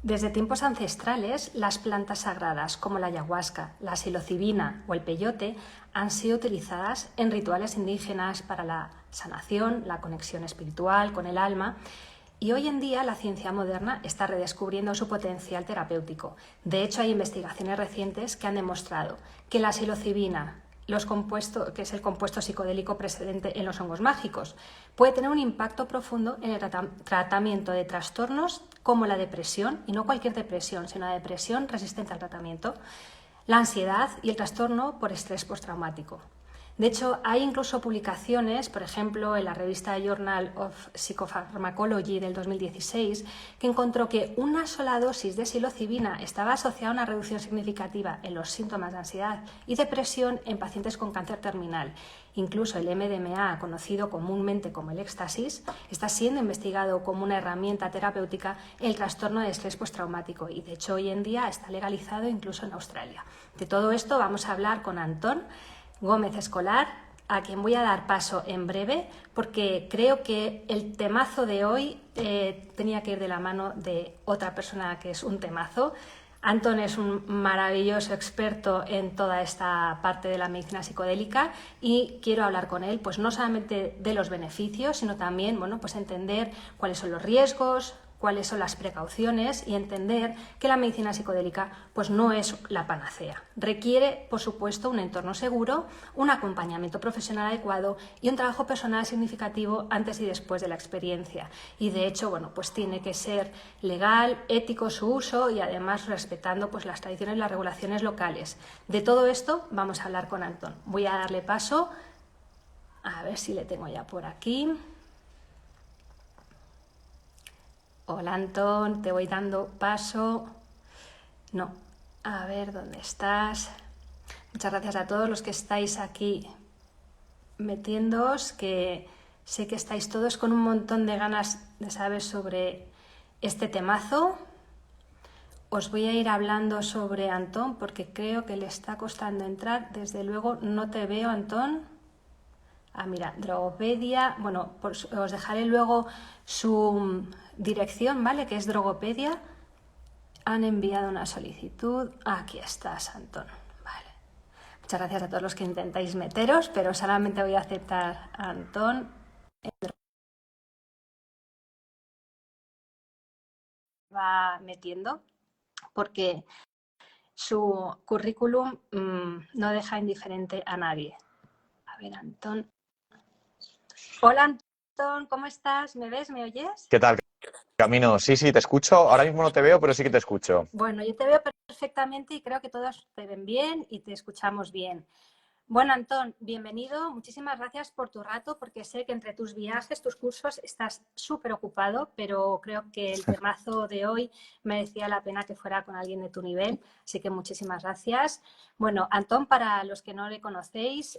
Desde tiempos ancestrales, las plantas sagradas como la ayahuasca, la psilocibina o el peyote han sido utilizadas en rituales indígenas para la sanación, la conexión espiritual con el alma, y hoy en día la ciencia moderna está redescubriendo su potencial terapéutico. De hecho, hay investigaciones recientes que han demostrado que la psilocibina, que es el compuesto psicodélico presente en los hongos mágicos, puede tener un impacto profundo en el tratamiento de trastornos como la depresión, y no cualquier depresión, sino la depresión resistente al tratamiento, la ansiedad y el trastorno por estrés postraumático. De hecho, hay incluso publicaciones, por ejemplo, en la revista Journal of Psychopharmacology del 2016, que encontró que una sola dosis de psilocibina estaba asociada a una reducción significativa en los síntomas de ansiedad y depresión en pacientes con cáncer terminal. Incluso el MDMA, conocido comúnmente como el éxtasis, está siendo investigado como una herramienta terapéutica en el trastorno de estrés postraumático y, de hecho, hoy en día está legalizado incluso en Australia. De todo esto vamos a hablar con Antón Gómez Escolar, a quien voy a dar paso en breve, porque creo que el temazo de hoy tenía que ir de la mano de otra persona que es un temazo. Antón es un maravilloso experto en toda esta parte de la medicina psicodélica y quiero hablar con él, pues no solamente de los beneficios, sino también, bueno, pues entender cuáles son los riesgos, cuáles son las precauciones y entender que la medicina psicodélica pues no es la panacea. Requiere, por supuesto, un entorno seguro, un acompañamiento profesional adecuado y un trabajo personal significativo antes y después de la experiencia. Y de hecho, bueno, pues tiene que ser legal, ético su uso y además respetando pues las tradiciones y las regulaciones locales. De todo esto vamos a hablar con Antón. Voy a darle paso, a ver si le tengo ya por aquí. Hola Antón, te voy dando paso. No, a ver dónde estás. Muchas gracias a todos los que estáis aquí metiéndoos, que sé que estáis todos con un montón de ganas de saber sobre este temazo. Os voy a ir hablando sobre Antón porque creo que le está costando entrar. Desde luego no te veo, Antón. Ah, mira, Drogopedia, bueno, pues os dejaré luego su dirección, ¿vale? Que es Drogopedia. Han enviado una solicitud. Aquí estás, Antón. Vale. Muchas gracias a todos los que intentáis meteros, pero solamente voy a aceptar a Antón. Va metiendo porque su currículum no deja indiferente a nadie. A ver, Antón. Hola, Antón, ¿cómo estás? ¿Me ves? ¿Me oyes? ¿Qué tal, Camino? Sí, sí, te escucho. Ahora mismo no te veo, pero sí que te escucho. Bueno, yo te veo perfectamente y creo que todos te ven bien y te escuchamos bien. Bueno, Antón, bienvenido. Muchísimas gracias por tu rato, porque sé que entre tus viajes, tus cursos, estás súper ocupado, pero creo que el temazo de hoy merecía la pena que fuera con alguien de tu nivel. Así que muchísimas gracias. Bueno, Antón, para los que no le conocéis,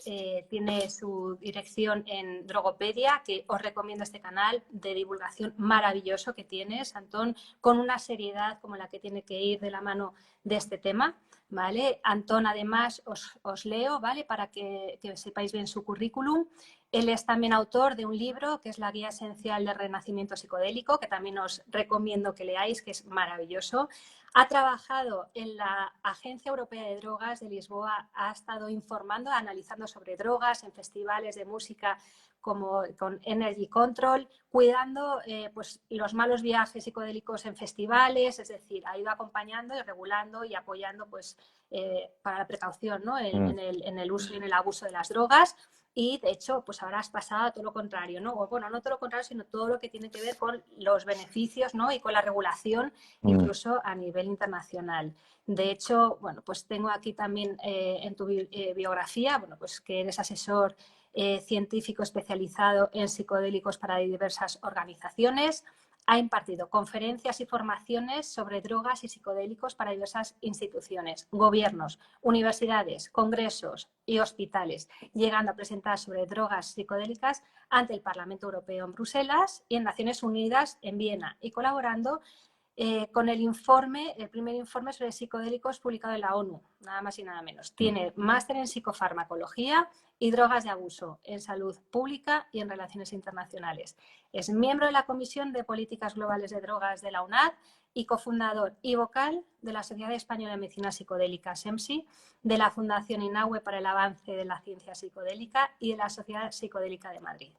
tiene su dirección en Drogopedia, que os recomiendo este canal de divulgación maravilloso que tienes, Antón, con una seriedad como la que tiene que ir de la mano de este tema. ¿Vale? Antón, además, os leo, ¿vale? Para que sepáis bien su currículum. Él es también autor de un libro que es la Guía Esencial del Renacimiento Psicodélico, que también os recomiendo que leáis, que es maravilloso. Ha trabajado en la Agencia Europea de Drogas de Lisboa, ha estado informando, analizando sobre drogas en festivales de música como con Energy Control, cuidando pues, los malos viajes psicodélicos en festivales, es decir, ha ido acompañando y regulando y apoyando pues, para la precaución, ¿no? en el uso y en el abuso de las drogas. Y de hecho, pues ahora has pasado a todo lo contrario, ¿no? O, bueno, no todo lo contrario, sino todo lo que tiene que ver con los beneficios, ¿no? Y con la regulación, Mm. incluso a nivel internacional. De hecho, bueno, pues tengo aquí también en tu biografía, bueno, pues que eres asesor científico especializado en psicodélicos para diversas organizaciones. Ha impartido conferencias y formaciones sobre drogas y psicodélicos para diversas instituciones, gobiernos, universidades, congresos y hospitales, llegando a presentar sobre drogas psicodélicas ante el Parlamento Europeo en Bruselas y en Naciones Unidas en Viena y colaborando con el primer informe sobre psicodélicos publicado en la ONU, nada más y nada menos. Tiene máster en psicofarmacología y drogas de abuso en salud pública y en relaciones internacionales. Es miembro de la Comisión de Políticas Globales de Drogas de la UNAD y cofundador y vocal de la Sociedad Española de Medicina Psicodélica, SEMSI, de la Fundación INAHUE para el Avance de la Ciencia Psicodélica y de la Sociedad Psicodélica de Madrid.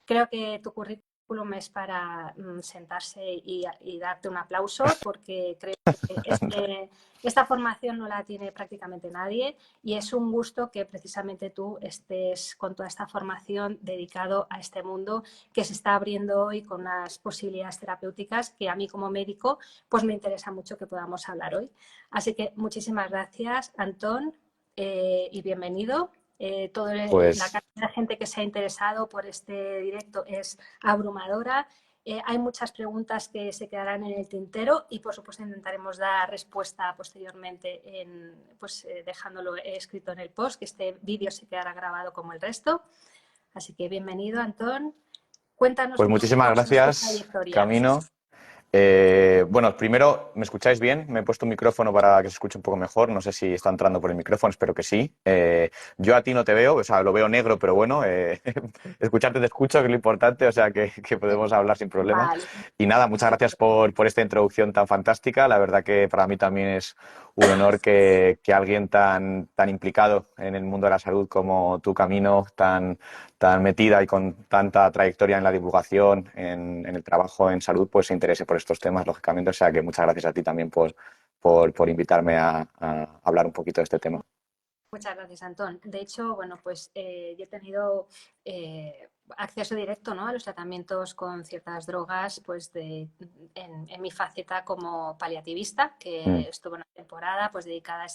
Creo que tu currículum es para sentarse y darte un aplauso, porque creo que esta formación no la tiene prácticamente nadie y es un gusto que precisamente tú estés con toda esta formación dedicado a este mundo que se está abriendo hoy con unas posibilidades terapéuticas que a mí como médico pues me interesa mucho que podamos hablar hoy. Así que muchísimas gracias, Antón, y bienvenido. La Pues, cantidad de gente que se ha interesado por este directo es abrumadora. Hay muchas preguntas que se quedarán en el tintero y, por supuesto, intentaremos dar respuesta posteriormente dejándolo escrito en el post, que este vídeo se quedará grabado como el resto. Así que bienvenido, Antón. Cuéntanos pues un muchísimas poquito sobre tu gracias, trayectoria. Camino. Bueno, primero, ¿me escucháis bien? Me he puesto un micrófono para que se escuche un poco mejor. No sé si está entrando por el micrófono, espero que sí. Yo a ti no te veo, o sea, lo veo negro, pero bueno, escucharte te escucho, que es lo importante, o sea, que podemos hablar sin problema. Vale. Y nada, muchas gracias por esta introducción tan fantástica. La verdad que para mí también es un honor que alguien tan implicado en el mundo de la salud como tu Camino, tan metida y con tanta trayectoria en la divulgación, en el trabajo en salud, pues se interese por estos temas, lógicamente. O sea que muchas gracias a ti también por invitarme a hablar un poquito de este tema. Muchas gracias, Antón. De hecho, bueno, pues yo he tenido acceso directo, ¿no?, a los tratamientos con ciertas drogas pues en mi faceta como paliativista, que Mm. estuve una temporada pues dedicada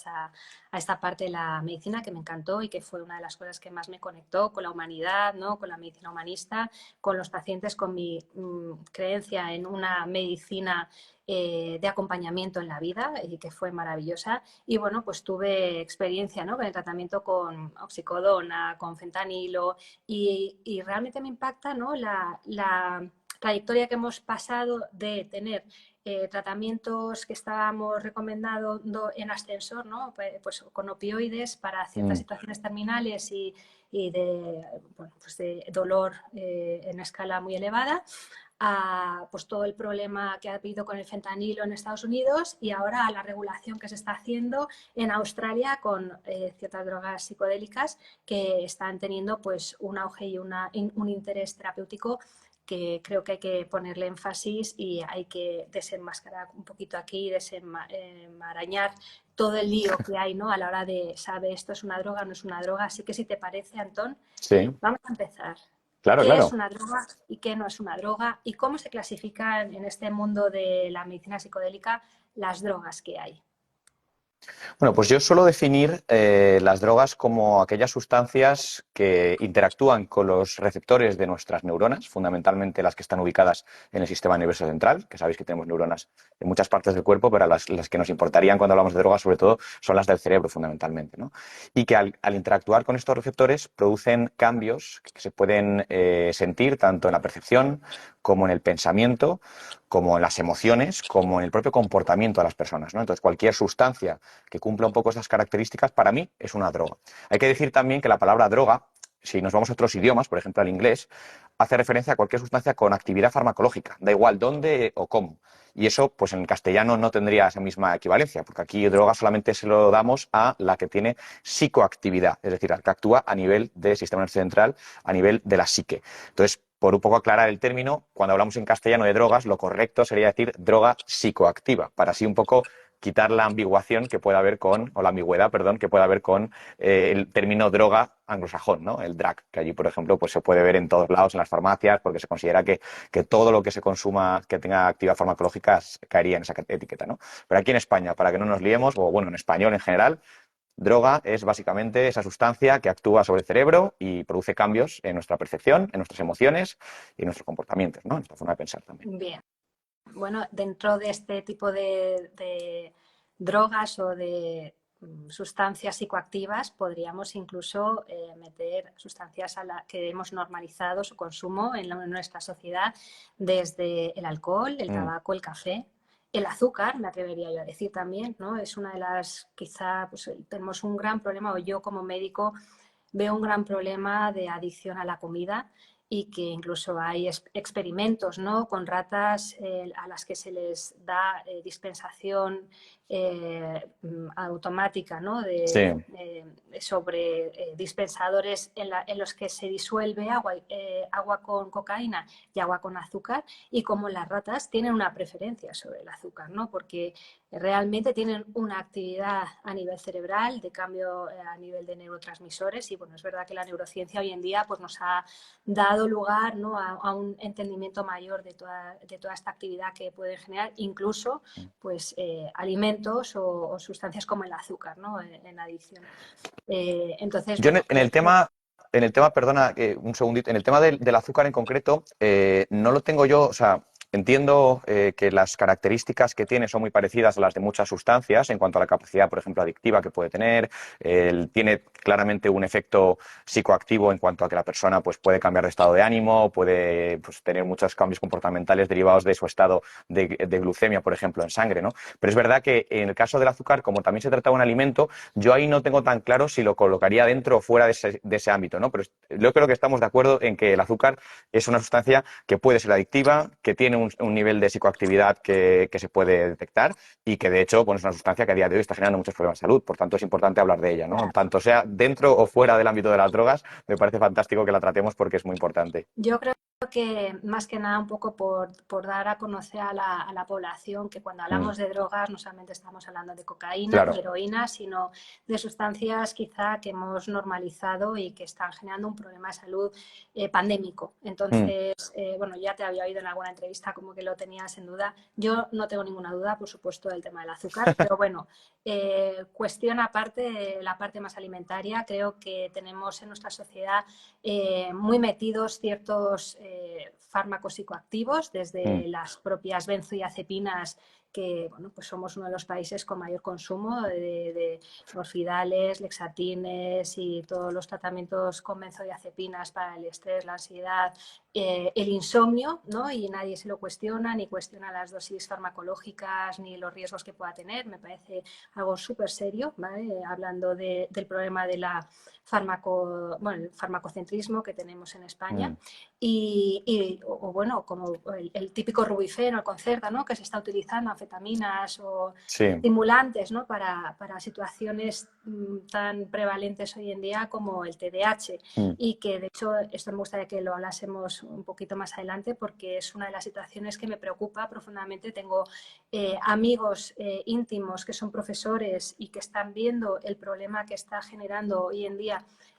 a esta parte de la medicina que me encantó y que fue una de las cosas que más me conectó con la humanidad, ¿no?, con la medicina humanista, con los pacientes, con mi creencia en una medicina de acompañamiento en la vida y que fue maravillosa. Y bueno, pues tuve experiencia, ¿no?, con el tratamiento con oxicodona, con fentanilo y realmente me impacta, ¿no?, la trayectoria que hemos pasado de tener tratamientos que estábamos recomendando en ascensor, ¿no?, pues con opioides para ciertas Mm. situaciones terminales y de dolor en escala muy elevada, a pues todo el problema que ha habido con el fentanilo en Estados Unidos y ahora a la regulación que se está haciendo en Australia con ciertas drogas psicodélicas que están teniendo pues un auge y un interés terapéutico que creo que hay que ponerle énfasis y hay que desenmascarar un poquito aquí, desenmarañar todo el lío que hay, ¿no?, a la hora de saber esto es una droga, no es una droga. Así que si te parece, Antón, Sí, vamos a empezar. claro, ¿Qué es claro. una droga y qué no es una droga? ¿Y cómo se clasifican en este mundo de la medicina psicodélica las drogas que hay? Bueno, pues yo suelo definir las drogas como aquellas sustancias que interactúan con los receptores de nuestras neuronas, fundamentalmente las que están ubicadas en el sistema nervioso central, que sabéis que tenemos neuronas en muchas partes del cuerpo, pero las que nos importarían cuando hablamos de drogas, sobre todo, son las del cerebro, fundamentalmente, ¿no? Y que al interactuar con estos receptores producen cambios que se pueden sentir tanto en la percepción como en el pensamiento, como en las emociones, como en el propio comportamiento de las personas, ¿no? Entonces, cualquier sustancia que cumpla un poco estas características, para mí es una droga. Hay que decir también que la palabra droga, si nos vamos a otros idiomas, por ejemplo al inglés, hace referencia a cualquier sustancia con actividad farmacológica, da igual dónde o cómo. Y eso, pues en castellano no tendría esa misma equivalencia, porque aquí droga solamente se lo damos a la que tiene psicoactividad, es decir, la que actúa a nivel del sistema nervioso central, a nivel de la psique. Entonces, por un poco aclarar el término, cuando hablamos en castellano de drogas, lo correcto sería decir droga psicoactiva, para así un poco quitar la ambiguación que pueda haber o la ambigüedad, perdón, que pueda haber con el término droga anglosajón, ¿no? El drug, que allí, por ejemplo, pues se puede ver en todos lados, en las farmacias, porque se considera que todo lo que se consuma que tenga actividad farmacológica caería en esa etiqueta, ¿no? Pero aquí en España, para que no nos liemos, o bueno, en español en general, droga es básicamente esa sustancia que actúa sobre el cerebro y produce cambios en nuestra percepción, en nuestras emociones y en nuestros comportamientos, ¿no? En nuestra forma de pensar también. Bien. Bueno, dentro de este tipo de drogas o de sustancias psicoactivas podríamos incluso meter sustancias que hemos normalizado su consumo en nuestra sociedad, desde el alcohol, el Mm. tabaco, el café, El azúcar, me atrevería yo a decir también, ¿no? Es una de las, quizá, pues tenemos un gran problema, o yo como médico veo un gran problema de adicción a la comida y que incluso hay experimentos, ¿no? Con ratas a las que se les da dispensación automática, ¿no? Sí, Sobre dispensadores en los que se disuelve agua con cocaína y agua con azúcar, y como las ratas tienen una preferencia sobre el azúcar, ¿no? Porque realmente tienen una actividad a nivel cerebral, de cambio a nivel de neurotransmisores, y bueno, es verdad que la neurociencia hoy en día pues, nos ha dado lugar, ¿no? a un entendimiento mayor de toda esta actividad que pueden generar, incluso pues, alimentos o sustancias como el azúcar, ¿no? en adicción. Entonces, yo bueno, en el tema, perdona, un segundito, en el tema del azúcar en concreto, no lo tengo yo, o sea, entiendo que las características que tiene son muy parecidas a las de muchas sustancias en cuanto a la capacidad, por ejemplo, adictiva que puede tener. Tiene claramente un efecto psicoactivo en cuanto a que la persona pues, puede cambiar de estado de ánimo, puede pues, tener muchos cambios comportamentales derivados de su estado de glucemia, por ejemplo, en sangre, ¿no? Pero es verdad que en el caso del azúcar, como también se trata de un alimento, yo ahí no tengo tan claro si lo colocaría dentro o fuera de ese ámbito, ¿no? Pero yo creo que estamos de acuerdo en que el azúcar es una sustancia que puede ser adictiva, que tiene un nivel de psicoactividad que se puede detectar y que, de hecho, bueno, es una sustancia que a día de hoy está generando muchos problemas de salud. Por tanto, es importante hablar de ella, ¿no? Tanto sea dentro o fuera del ámbito de las drogas, me parece fantástico que la tratemos porque es muy importante. yo creo que más que nada un poco por dar a conocer a la población que cuando Mm, hablamos de drogas no solamente estamos hablando de cocaína, de claro. heroína, sino de sustancias quizá que hemos normalizado y que están generando un problema de salud pandémico. Mm, Entonces, bueno, ya te había oído en alguna entrevista como que lo tenías en duda. Yo no tengo ninguna duda, por supuesto, del tema del azúcar, pero bueno, cuestión aparte, la parte más alimentaria, creo que tenemos en nuestra sociedad muy metidos ciertos fármacos psicoactivos, mm. desde las propias benzodiazepinas, que bueno, pues somos uno de los países con mayor consumo de orfidales, lexatines y todos los tratamientos con benzodiazepinas para el estrés, la ansiedad, el insomnio, ¿no? Y nadie se lo cuestiona, ni cuestiona las dosis farmacológicas, ni los riesgos que pueda tener. Me parece algo súper serio, ¿vale? Hablando del problema de la el farmacocentrismo que tenemos en España. Mm, Bueno, como el típico Rubifeno, el Concerta, ¿no? Que se está utilizando, anfetaminas o sí. estimulantes, ¿no? Para situaciones tan prevalentes hoy en día como el TDAH, Mm, y que de hecho esto me gustaría que lo hablásemos un poquito más adelante porque es una de las situaciones que me preocupa profundamente. Tengo amigos íntimos que son profesores y que están viendo el problema que está generando hoy en día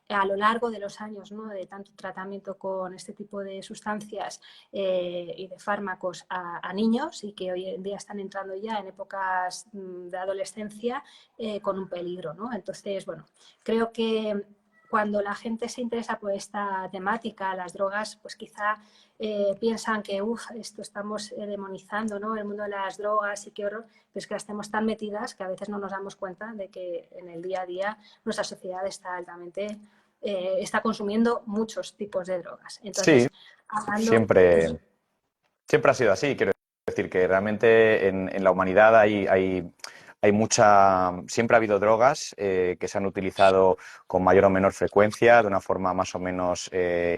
a lo largo de los años, ¿no? De tanto tratamiento con este tipo de sustancias y de fármacos a niños, y que hoy en día están entrando ya en épocas de adolescencia con un peligro, ¿no? Entonces, bueno, creo que cuando la gente se interesa por esta temática, las drogas, pues quizá piensan que, esto estamos demonizando, ¿no? El mundo de las drogas y qué horror, pero es que las tenemos tan metidas que a veces no nos damos cuenta de que en el día a día nuestra sociedad está altamente, está consumiendo muchos tipos de drogas. Sí, Entonces, hablando, siempre, siempre ha sido así. Quiero decir que realmente en la humanidad hay mucha, siempre ha habido drogas que se han utilizado con mayor o menor frecuencia, de una forma más o menos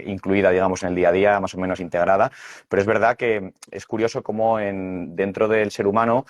incluida, digamos, en el día a día, más o menos integrada. Pero es verdad que es curioso cómo dentro del ser humano,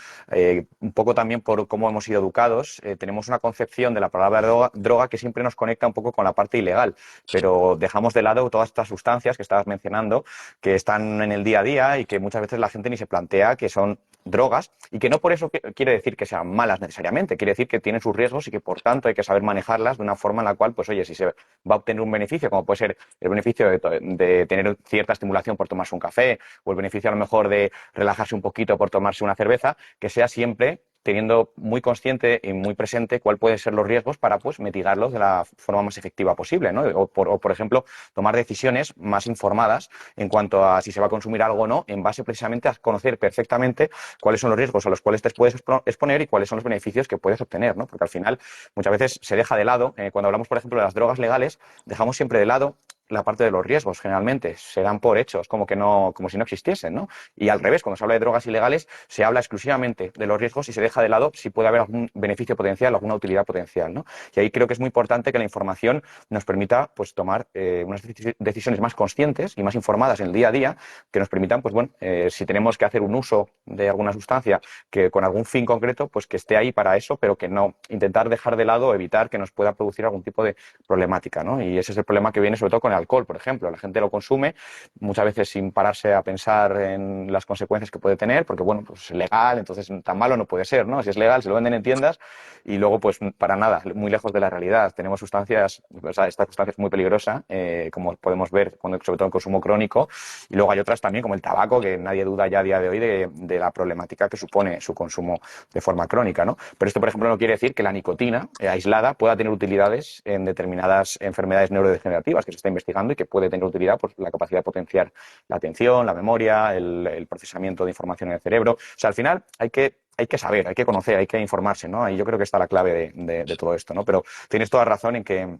un poco también por cómo hemos sido educados, tenemos una concepción de la palabra droga que siempre nos conecta un poco con la parte ilegal, pero dejamos de lado todas estas sustancias que estabas mencionando, que están en el día a día y que muchas veces la gente ni se plantea que son drogas, y que no por eso quiere decir que sean malas necesariamente, quiere decir que tienen sus riesgos y que por tanto hay que saber manejarlas de una forma en la cual, pues oye, si se va a obtener un beneficio, como puede ser el beneficio de tener cierta estimulación por tomarse un café, o el beneficio a lo mejor de relajarse un poquito por tomarse una cerveza, que sea siempre teniendo muy consciente y muy presente cuál pueden ser los riesgos para pues mitigarlos de la forma más efectiva posible, ¿no? Por ejemplo, tomar decisiones más informadas en cuanto a si se va a consumir algo o no, en base precisamente a conocer perfectamente cuáles son los riesgos a los cuales te puedes exponer y cuáles son los beneficios que puedes obtener, ¿no? Porque al final muchas veces se deja de lado, cuando hablamos, por ejemplo, de las drogas legales, dejamos siempre de lado la parte de los riesgos, generalmente. Se dan por hechos, como que no, como si no existiesen, ¿no? Y al revés, cuando se habla de drogas ilegales, se habla exclusivamente de los riesgos y se deja de lado si puede haber algún beneficio potencial, alguna utilidad potencial, ¿no? Y ahí creo que es muy importante que la información nos permita, pues, tomar unas decisiones más conscientes y más informadas en el día a día, que nos permitan, pues, bueno, si tenemos que hacer un uso de alguna sustancia que con algún fin concreto, pues que esté ahí para eso, pero que no intentar dejar de lado o evitar que nos pueda producir algún tipo de problemática, ¿no? Y ese es el problema que viene sobre todo con el alcohol, por ejemplo. La gente lo consume muchas veces sin pararse a pensar en las consecuencias que puede tener, porque, bueno, pues es legal, entonces tan malo no puede ser, ¿no? Si es legal, se lo venden en tiendas y luego, pues, para nada, muy lejos de la realidad. Tenemos sustancias, o sea, esta sustancia es muy peligrosa, como podemos ver, sobre todo en consumo crónico, y luego hay otras también, como el tabaco, que nadie duda ya a día de hoy de la problemática que supone su consumo de forma crónica, ¿no? Pero esto, por ejemplo, no quiere decir que la nicotina aislada pueda tener utilidades en determinadas enfermedades neurodegenerativas que se está investigando y que puede tener utilidad por la capacidad de potenciar la atención, la memoria, el procesamiento de información en el cerebro. O sea, al final hay que saber, hay que conocer, hay que informarse, ¿no? Y yo creo que está la clave de todo esto, ¿no? Pero tienes toda razón en que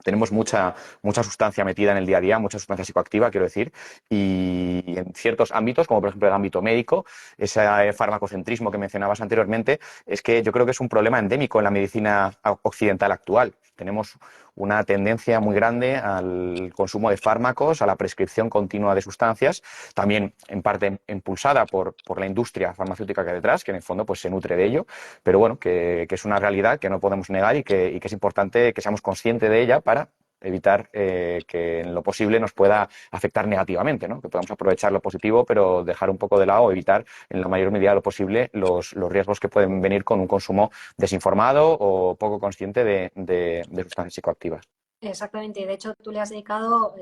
tenemos mucha sustancia metida en el día a día, mucha sustancia psicoactiva, quiero decir, y en ciertos ámbitos, como por ejemplo el ámbito médico, ese farmacocentrismo que mencionabas anteriormente, es que yo creo que es un problema endémico en la medicina occidental actual. Tenemos una tendencia muy grande al consumo de fármacos, a la prescripción continua de sustancias, también en parte impulsada por la industria farmacéutica que hay detrás, que en el fondo pues se nutre de ello, pero bueno, que es una realidad que no podemos negar y que es importante que seamos conscientes de ella para evitar que en lo posible nos pueda afectar negativamente, ¿no? Que podamos aprovechar lo positivo, pero dejar un poco de lado o evitar en la mayor medida de lo posible los riesgos que pueden venir con un consumo desinformado o poco consciente de sustancias psicoactivas. Exactamente, y de hecho tú le has dedicado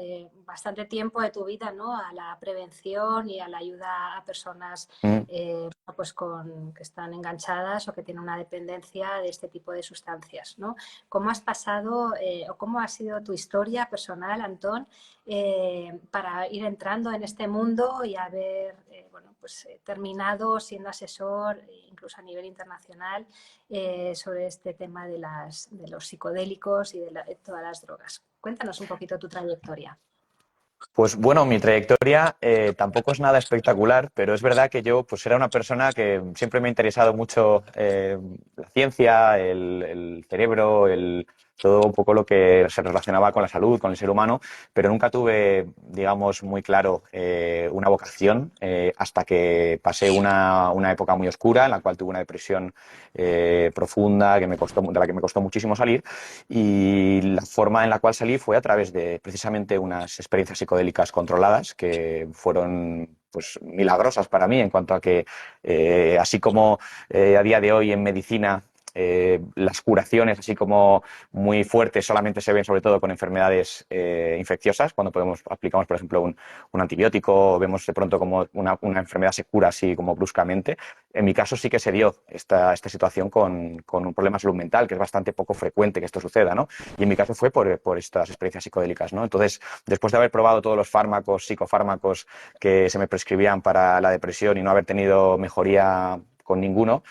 bastante tiempo de tu vida, ¿no? A la prevención y a la ayuda a personas Mm. pues que están enganchadas o que tienen una dependencia de este tipo de sustancias, ¿no? ¿Cómo has pasado o cómo ha sido tu historia personal, Antón, para ir entrando en este mundo y haber bueno, pues, terminado siendo asesor, incluso a nivel internacional, sobre este tema de los psicodélicos y de todas las drogas? Cuéntanos un poquito tu trayectoria. Pues bueno, mi trayectoria tampoco es nada espectacular, pero es verdad que yo pues era una persona que siempre me ha interesado mucho la ciencia, el cerebro, todo un poco lo que se relacionaba con la salud, con el ser humano, pero nunca tuve, digamos, muy claro una vocación hasta que pasé una época muy oscura en la cual tuve una depresión profunda de la que me costó muchísimo salir, y la forma en la cual salí fue a través de precisamente unas experiencias psicodélicas controladas que fueron pues milagrosas para mí en cuanto a que así como a día de hoy en medicina las curaciones, así como muy fuertes, solamente se ven sobre todo con enfermedades infecciosas, cuando aplicamos, por ejemplo, un antibiótico, o vemos de pronto como una enfermedad se cura así como bruscamente. En mi caso sí que se dio esta situación con un problema de salud mental, que es bastante poco frecuente que esto suceda, ¿no? Y en mi caso fue por estas experiencias psicodélicas, ¿no? Entonces, después de haber probado todos los fármacos, psicofármacos que se me prescribían para la depresión y no haber tenido mejoría con ninguno,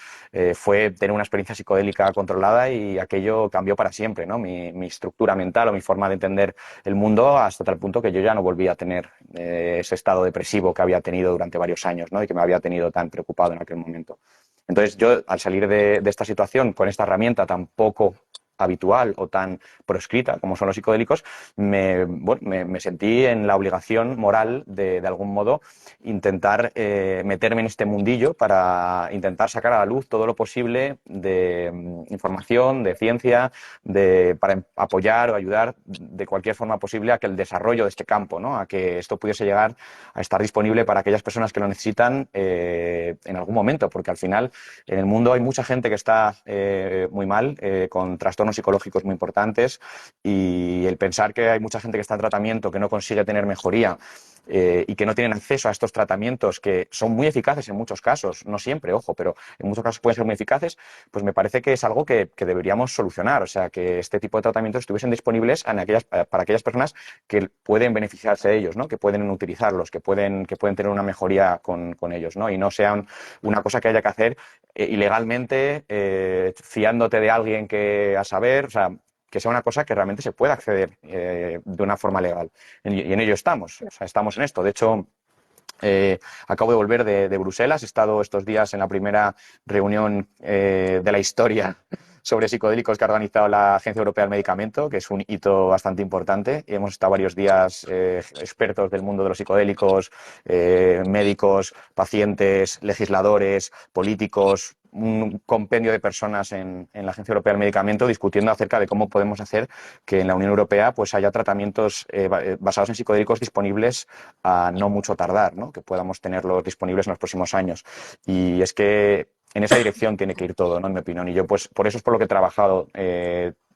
fue tener una experiencia psicodélica controlada y aquello cambió para siempre, ¿no? Mi estructura mental o mi forma de entender el mundo hasta tal punto que yo ya no volví a tener ese estado depresivo que había tenido durante varios años, ¿no? Y que me había tenido tan preocupado en aquel momento. Entonces yo, al salir de esta situación con esta herramienta tan poco habitual o tan proscrita como son los psicodélicos, me sentí en la obligación moral de algún modo intentar meterme en este mundillo para intentar sacar a la luz todo lo posible de información, de ciencia, para apoyar o ayudar de cualquier forma posible a que el desarrollo de este campo, ¿no? A que esto pudiese llegar a estar disponible para aquellas personas que lo necesitan en algún momento, porque al final en el mundo hay mucha gente que está muy mal, con trastornos psicológicos muy importantes, y el pensar que hay mucha gente que está en tratamiento que no consigue tener mejoría y que no tienen acceso a estos tratamientos que son muy eficaces en muchos casos, no siempre, ojo, pero en muchos casos pueden ser muy eficaces, pues me parece que es algo que deberíamos solucionar, o sea, que este tipo de tratamientos estuviesen disponibles para aquellas personas que pueden beneficiarse de ellos, ¿no? Que pueden utilizarlos, que pueden tener una mejoría con ellos, ¿no? Y no sean una cosa que haya que hacer ilegalmente, fiándote de alguien que a saber, o sea, que sea una cosa que realmente se pueda acceder de una forma legal. Y en ello estamos, o sea, estamos en esto. De hecho, acabo de volver de Bruselas, he estado estos días en la primera reunión de la historia sobre psicodélicos que ha organizado la Agencia Europea del Medicamento, que es un hito bastante importante. Y hemos estado varios días expertos del mundo de los psicodélicos, médicos, pacientes, legisladores, políticos, un compendio de personas en la Agencia Europea del Medicamento discutiendo acerca de cómo podemos hacer que en la Unión Europea pues haya tratamientos basados en psicodélicos disponibles a no mucho tardar, ¿no? Que podamos tenerlos disponibles en los próximos años. Y es que en esa dirección tiene que ir todo, ¿no? En mi opinión. Y yo, pues, por eso es por lo que he trabajado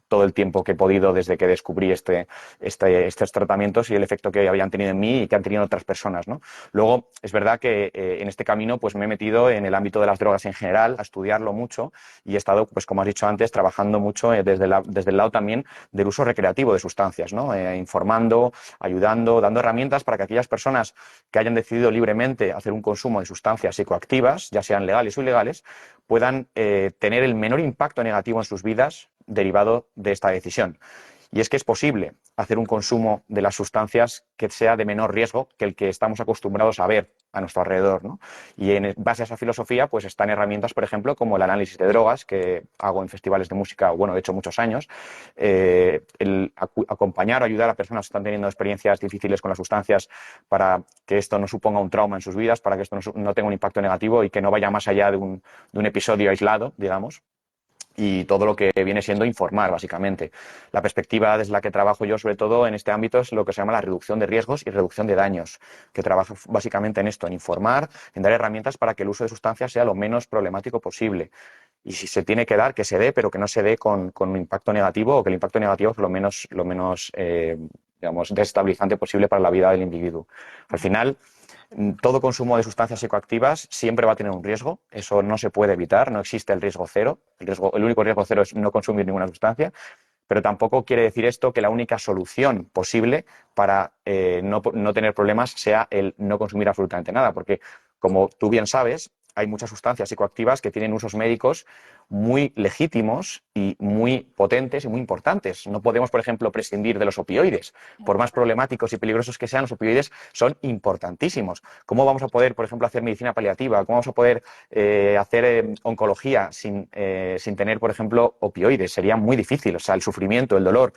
todo el tiempo que he podido desde que descubrí estos tratamientos y el efecto que habían tenido en mí y que han tenido en otras personas, ¿no? Luego, es verdad que en este camino pues me he metido en el ámbito de las drogas en general, a estudiarlo mucho y he estado, pues como has dicho antes, trabajando mucho desde el lado también del uso recreativo de sustancias, ¿no? Informando, ayudando, dando herramientas para que aquellas personas que hayan decidido libremente hacer un consumo de sustancias psicoactivas, ya sean legales o ilegales, puedan tener el menor impacto negativo en sus vidas derivado de esta decisión. Y es que es posible hacer un consumo de las sustancias que sea de menor riesgo que el que estamos acostumbrados a ver a nuestro alrededor, ¿no? Y en base a esa filosofía, pues están herramientas, por ejemplo, como el análisis de drogas, que hago en festivales de música, bueno, de hecho muchos años, el acompañar o ayudar a personas que están teniendo experiencias difíciles con las sustancias para que esto no suponga un trauma en sus vidas, para que esto no tenga un impacto negativo y que no vaya más allá de un episodio aislado, digamos. Y todo lo que viene siendo informar, básicamente. La perspectiva desde la que trabajo yo, sobre todo en este ámbito, es lo que se llama la reducción de riesgos y reducción de daños, que trabaja básicamente en esto, en informar, en dar herramientas para que el uso de sustancias sea lo menos problemático posible. Y si se tiene que dar, que se dé, pero que no se dé con un impacto negativo o que el impacto negativo es lo menos digamos, desestabilizante posible para la vida del individuo. Al final, todo consumo de sustancias psicoactivas siempre va a tener un riesgo, eso no se puede evitar, no existe el riesgo cero, el único riesgo cero es no consumir ninguna sustancia, pero tampoco quiere decir esto que la única solución posible para no tener problemas sea el no consumir absolutamente nada, porque como tú bien sabes, hay muchas sustancias psicoactivas que tienen usos médicos muy legítimos y muy potentes y muy importantes. No podemos, por ejemplo, prescindir de los opioides. Por más problemáticos y peligrosos que sean, los opioides son importantísimos. ¿Cómo vamos a poder, por ejemplo, hacer medicina paliativa? ¿Cómo vamos a poder hacer oncología sin tener, por ejemplo, opioides? Sería muy difícil. O sea, el sufrimiento, el dolor,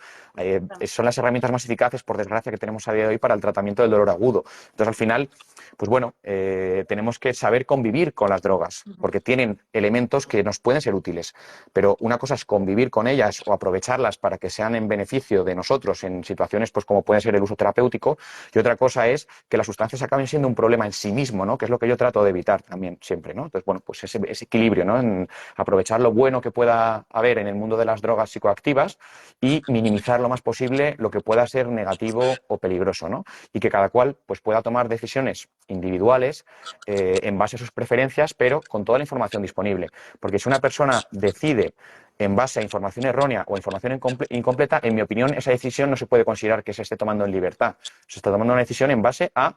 son las herramientas más eficaces, por desgracia, que tenemos a día de hoy para el tratamiento del dolor agudo. Entonces, al final, pues bueno, tenemos que saber convivir con las drogas, porque tienen elementos que nos pueden ser útiles, pero una cosa es convivir con ellas o aprovecharlas para que sean en beneficio de nosotros en situaciones pues como puede ser el uso terapéutico, y otra cosa es que las sustancias acaben siendo un problema en sí mismo, ¿no? Que es lo que yo trato de evitar también siempre, ¿no? Entonces, bueno, pues ese equilibrio, ¿no? En aprovechar lo bueno que pueda haber en el mundo de las drogas psicoactivas y minimizar lo más posible lo que pueda ser negativo o peligroso, ¿no? Y que cada cual pues pueda tomar decisiones individuales en base a sus preferencias, pero con toda la información disponible. Porque si una persona decide en base a información errónea o información incompleta, en mi opinión, esa decisión no se puede considerar que se esté tomando en libertad. Se está tomando una decisión en base a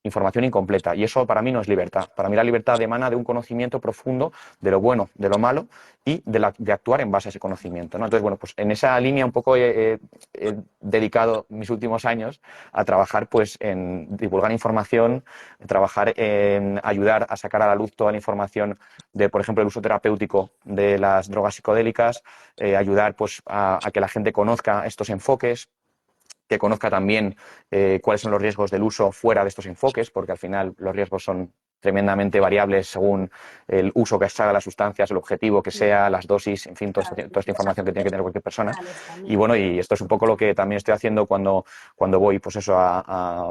información incompleta. Y eso para mí no es libertad. Para mí la libertad emana de un conocimiento profundo de lo bueno, de lo malo y de actuar en base a ese conocimiento, ¿no? Entonces, bueno, pues en esa línea un poco he dedicado mis últimos años a trabajar pues en divulgar información, trabajar en ayudar a sacar a la luz toda la información de, por ejemplo, el uso terapéutico de las drogas psicodélicas, ayudar pues a que la gente conozca estos enfoques, que conozca también cuáles son los riesgos del uso fuera de estos enfoques, porque al final los riesgos son tremendamente variables según el uso que se haga las sustancias, el objetivo que sea, las dosis, en fin, toda esta información que tiene que tener cualquier persona. Y bueno, y esto es un poco lo que también estoy haciendo cuando voy, pues eso,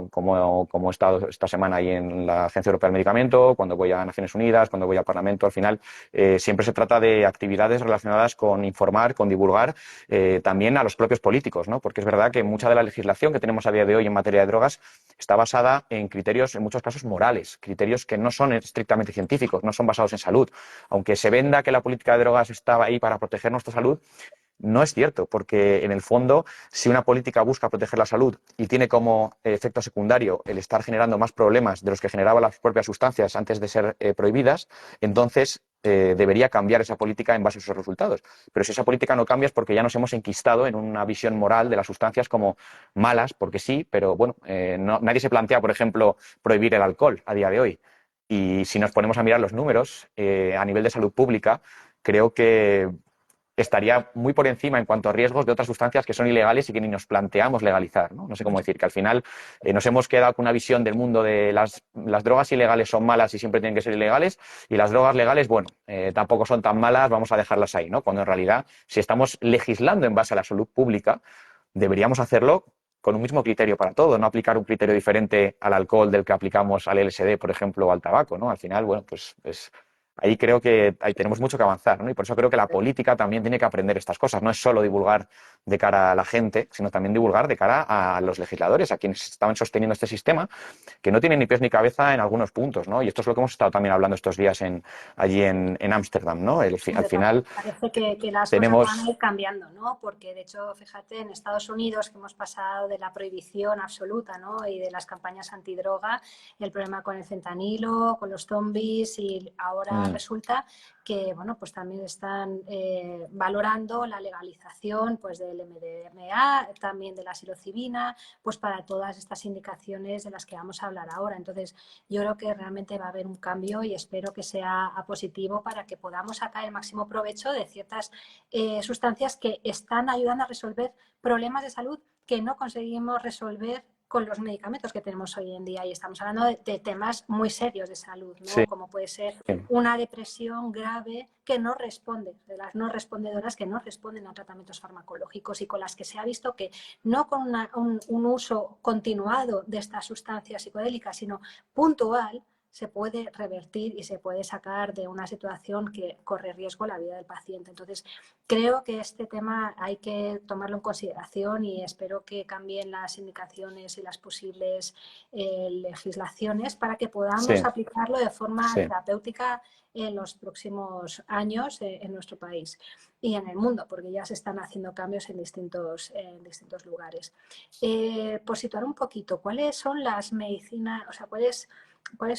como he estado esta semana ahí en la Agencia Europea del Medicamento, cuando voy a Naciones Unidas, cuando voy al Parlamento. Al final siempre se trata de actividades relacionadas con informar, con divulgar, también a los propios políticos, ¿no? Porque es verdad que mucha de la legislación que tenemos a día de hoy en materia de drogas está basada en criterios, en muchos casos, morales, criterios que no son estrictamente científicos, no son basados en salud. Aunque se venda que la política de drogas estaba ahí para proteger nuestra salud, no es cierto, porque en el fondo, si una política busca proteger la salud y tiene como efecto secundario el estar generando más problemas de los que generaban las propias sustancias antes de ser prohibidas, entonces debería cambiar esa política en base a esos resultados. Pero si esa política no cambia es porque ya nos hemos enquistado en una visión moral de las sustancias como malas, porque sí, pero bueno, nadie se plantea, por ejemplo, prohibir el alcohol a día de hoy. Y si nos ponemos a mirar los números a nivel de salud pública, creo que estaría muy por encima en cuanto a riesgos de otras sustancias que son ilegales y que ni nos planteamos legalizar, ¿no? No sé cómo decir, que al final nos hemos quedado con una visión del mundo de las drogas ilegales son malas y siempre tienen que ser ilegales, y las drogas legales, bueno, tampoco son tan malas, vamos a dejarlas ahí, ¿no? Cuando en realidad, si estamos legislando en base a la salud pública, deberíamos hacerlo con un mismo criterio para todo, no aplicar un criterio diferente al alcohol del que aplicamos al LSD, por ejemplo, o al tabaco, ¿no? Al final, bueno, pues ahí creo que ahí tenemos mucho que avanzar, ¿no? Y por eso creo que la política también tiene que aprender estas cosas. No es solo divulgar de cara a la gente, sino también divulgar de cara a los legisladores, a quienes estaban sosteniendo este sistema, que no tienen ni pies ni cabeza en algunos puntos, ¿no? Y esto es lo que hemos estado también hablando estos días allí en Ámsterdam, ¿no? Al final Parece que las cosas van a tenemos... ir cambiando, ¿no? Porque de hecho, fíjate, en Estados Unidos que hemos pasado de la prohibición absoluta, ¿no? Y de las campañas antidroga, el problema con el fentanilo, con los zombies, y ahora resulta que, bueno, pues también están valorando la legalización, pues, del MDMA, también de la psilocibina, pues para todas estas indicaciones de las que vamos a hablar ahora. Entonces, yo creo que realmente va a haber un cambio y espero que sea positivo para que podamos sacar el máximo provecho de ciertas sustancias que están ayudando a resolver problemas de salud que no conseguimos resolver con los medicamentos que tenemos hoy en día. Y estamos hablando de temas muy serios de salud, ¿no? Sí. Como puede ser una depresión grave que no responde, de las no respondedoras que no responden a tratamientos farmacológicos y con las que se ha visto que no con un uso continuado de estas sustancias psicodélicas, sino puntual, se puede revertir y se puede sacar de una situación que corre riesgo la vida del paciente. Entonces, creo que este tema hay que tomarlo en consideración y espero que cambien las indicaciones y las posibles legislaciones para que podamos aplicarlo de forma terapéutica en los próximos años en nuestro país y en el mundo, porque ya se están haciendo cambios en distintos lugares. Por situar un poquito, ¿cuáles son las medicinas, o sea, cuáles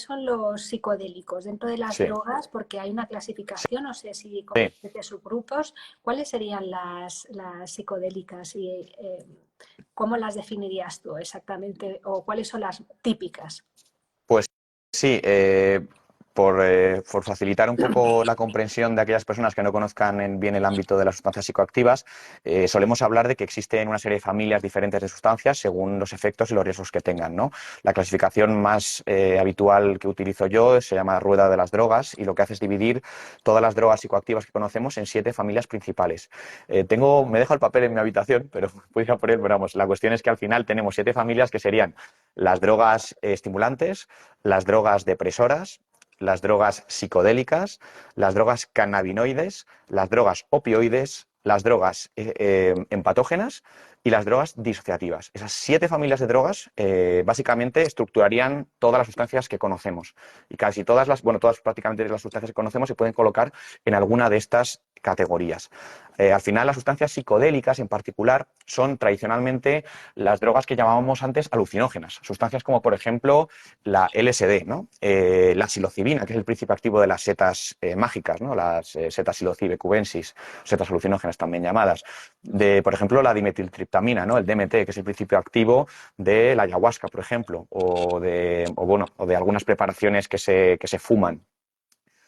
son los psicodélicos dentro de las drogas? Porque hay una clasificación, no sé si con subgrupos, ¿cuáles serían las psicodélicas y cómo las definirías tú exactamente o cuáles son las típicas? Pues sí, por facilitar un poco la comprensión de aquellas personas que no conozcan bien el ámbito de las sustancias psicoactivas, solemos hablar de que existen una serie de familias diferentes de sustancias según los efectos y los riesgos que tengan, ¿no? La clasificación más habitual que utilizo yo se llama rueda de las drogas y lo que hace es dividir todas las drogas psicoactivas que conocemos en 7 familias principales. Me dejo el papel en mi habitación, pero podría ir a por él, pero vamos, la cuestión es que al final tenemos 7 familias que serían las drogas estimulantes, las drogas depresoras, las drogas psicodélicas, las drogas cannabinoides, las drogas opioides, las drogas empatógenas y las drogas disociativas. Esas 7 familias de drogas básicamente estructurarían todas las sustancias que conocemos. Y casi todas todas prácticamente las sustancias que conocemos se pueden colocar en alguna de estas categorías. Al final, las sustancias psicodélicas en particular son tradicionalmente las drogas que llamábamos antes alucinógenas. Sustancias como, por ejemplo, la LSD, ¿no? La psilocibina, que es el principio activo de las setas mágicas, ¿no? Las setas psilocybe cubensis, setas alucinógenas también llamadas. Por ejemplo, la dimetiltriptamina, ¿no? El DMT, que es el principio activo de la ayahuasca, por ejemplo, o de algunas preparaciones que se fuman.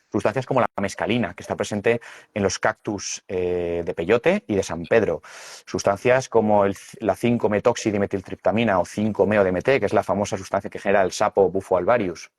Sustancias como la mescalina, que está presente en los cactus de peyote y de San Pedro. Sustancias como la 5-metoxidimetiltriptamina o 5-MeO-DMT, que es la famosa sustancia que genera el sapo Bufo alvarius.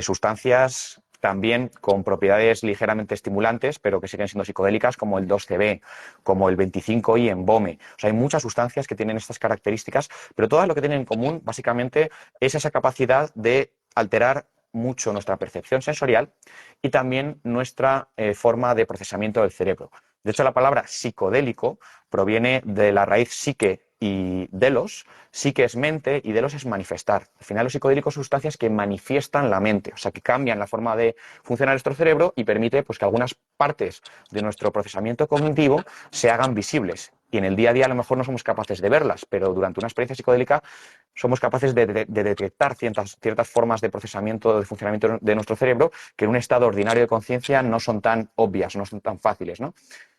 Sustancias también con propiedades ligeramente estimulantes, pero que siguen siendo psicodélicas, como el 2CB, como el 25I en Bome. O sea, hay muchas sustancias que tienen estas características, pero todas lo que tienen en común, básicamente, es esa capacidad de alterar mucho nuestra percepción sensorial y también nuestra forma de procesamiento del cerebro. De hecho, la palabra psicodélico proviene de la raíz psique, y delos sí que es mente y delos es manifestar. Al final los psicodélicos son sustancias que manifiestan la mente, o sea, que cambian la forma de funcionar nuestro cerebro y permite pues, que algunas partes de nuestro procesamiento cognitivo se hagan visibles. Y en el día a día a lo mejor no somos capaces de verlas, pero durante una experiencia psicodélica somos capaces de detectar ciertas formas de procesamiento, de funcionamiento de nuestro cerebro que en un estado ordinario de conciencia no son tan obvias, no son tan fáciles, ¿no?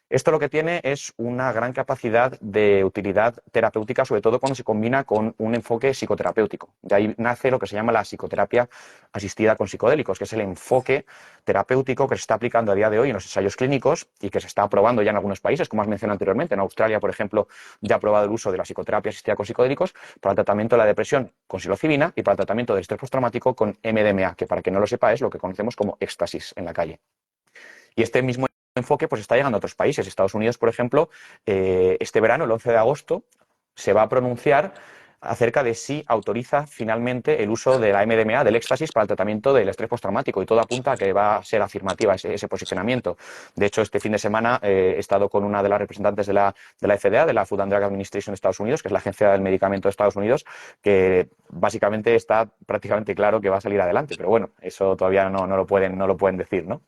Esto lo que tiene es una gran capacidad de utilidad terapéutica, sobre todo cuando se combina con un enfoque psicoterapéutico. De ahí nace lo que se llama la psicoterapia asistida con psicodélicos, que es el enfoque terapéutico que se está aplicando a día de hoy en los ensayos clínicos y que se está aprobando ya en algunos países, como has mencionado anteriormente. En Australia, por ejemplo, ya ha aprobado el uso de la psicoterapia asistida con psicodélicos para el tratamiento de la depresión con psilocibina y para el tratamiento del estrés postraumático con MDMA, que para quien no lo sepa es lo que conocemos como éxtasis en la calle. Y este mismo enfoque pues está llegando a otros países. Estados Unidos, por ejemplo, este verano, el 11 de agosto, se va a pronunciar acerca de si autoriza finalmente el uso de la MDMA, del éxtasis, para el tratamiento del estrés postraumático, y todo apunta a que va a ser afirmativa ese posicionamiento. De hecho, este fin de semana he estado con una de las representantes de la FDA, de la Food and Drug Administration de Estados Unidos, que es la agencia del medicamento de Estados Unidos, que básicamente está prácticamente claro que va a salir adelante, pero bueno, eso todavía no lo pueden decir, ¿no?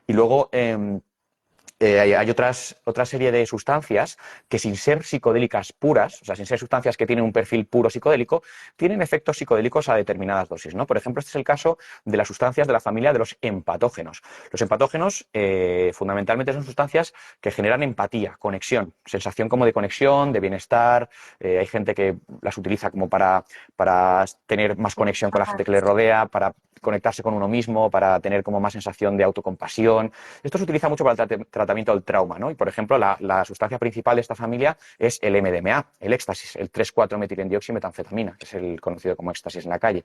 Y luego hay otra serie de sustancias que, sin ser psicodélicas puras, o sea, sin ser sustancias que tienen un perfil puro psicodélico, tienen efectos psicodélicos a determinadas dosis, ¿no? Por ejemplo, este es el caso de las sustancias de la familia de los empatógenos. Los empatógenos fundamentalmente son sustancias que generan empatía, conexión, sensación como de conexión, de bienestar. Hay gente que las utiliza como para tener más conexión con la gente que le rodea, para conectarse con uno mismo, para tener como más sensación de autocompasión. Esto se utiliza mucho para el tratamiento del trauma, ¿no? Y, por ejemplo, la sustancia principal de esta familia es el MDMA, el éxtasis, el 3,4-metilendioximetanfetamina, que es el conocido como éxtasis en la calle.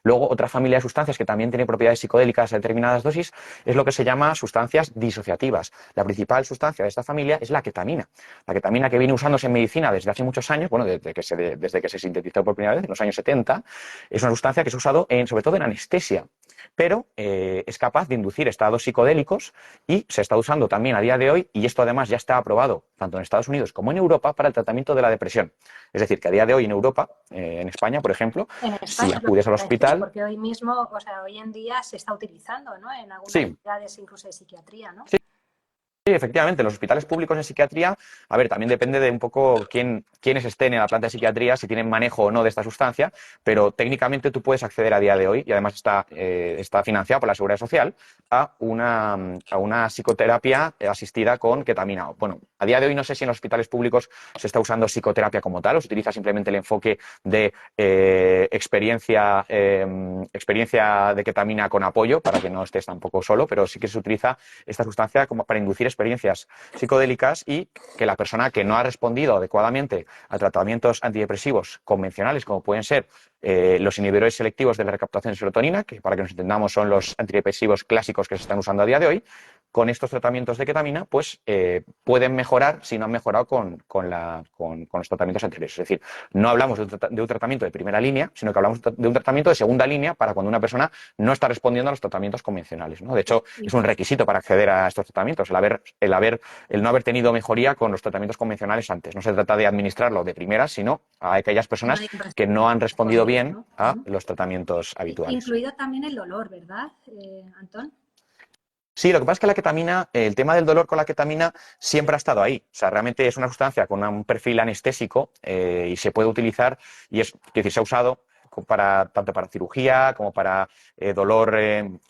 Luego, otra familia de sustancias que también tiene propiedades psicodélicas a determinadas dosis es lo que se llama sustancias disociativas. La principal sustancia de esta familia es la ketamina. La ketamina, que viene usándose en medicina desde hace muchos años, bueno, desde que se sintetizó por primera vez, en los años 70, es una sustancia que se ha usado sobre todo en anestesia, pero es capaz de inducir estados psicodélicos y se está usando también a día de hoy, y esto además ya está aprobado tanto en Estados Unidos como en Europa, para el tratamiento de la depresión. Es decir, que a día de hoy en Europa, en España, por ejemplo, En si España, acudes al hospital... porque hoy mismo, o sea, hoy en día se está utilizando, ¿no? En algunas Sí, unidades incluso de psiquiatría, ¿no? sí. Sí, efectivamente, los hospitales públicos en psiquiatría, a ver, también depende de un poco quiénes estén en la planta de psiquiatría, si tienen manejo o no de esta sustancia, pero técnicamente tú puedes acceder a día de hoy, y además está financiado por la Seguridad Social, a una psicoterapia asistida con ketamina. Bueno, a día de hoy no sé si en los hospitales públicos se está usando psicoterapia como tal, o se utiliza simplemente el enfoque de experiencia de ketamina con apoyo, para que no estés tampoco solo, pero sí que se utiliza esta sustancia como para inducir experiencias psicodélicas y que la persona que no ha respondido adecuadamente a tratamientos antidepresivos convencionales, como pueden ser los inhibidores selectivos de la recaptación de serotonina, que para que nos entendamos son los antidepresivos clásicos que se están usando a día de hoy, con estos tratamientos de ketamina, pues pueden mejorar si no han mejorado con los tratamientos anteriores. Es decir, no hablamos de un tratamiento de primera línea, sino que hablamos de un tratamiento de segunda línea para cuando una persona no está respondiendo a los tratamientos convencionales, ¿no? De hecho, es un requisito para acceder a estos tratamientos, el no haber tenido mejoría con los tratamientos convencionales antes. No se trata de administrarlo de primera, sino a aquellas personas que no han respondido bien a los tratamientos habituales. Incluido también el dolor, ¿verdad, Antón? Sí, lo que pasa es que la ketamina, el tema del dolor con la ketamina siempre ha estado ahí. O sea, realmente es una sustancia con un perfil anestésico y se puede utilizar, y es decir, se ha usado tanto para cirugía como para dolor,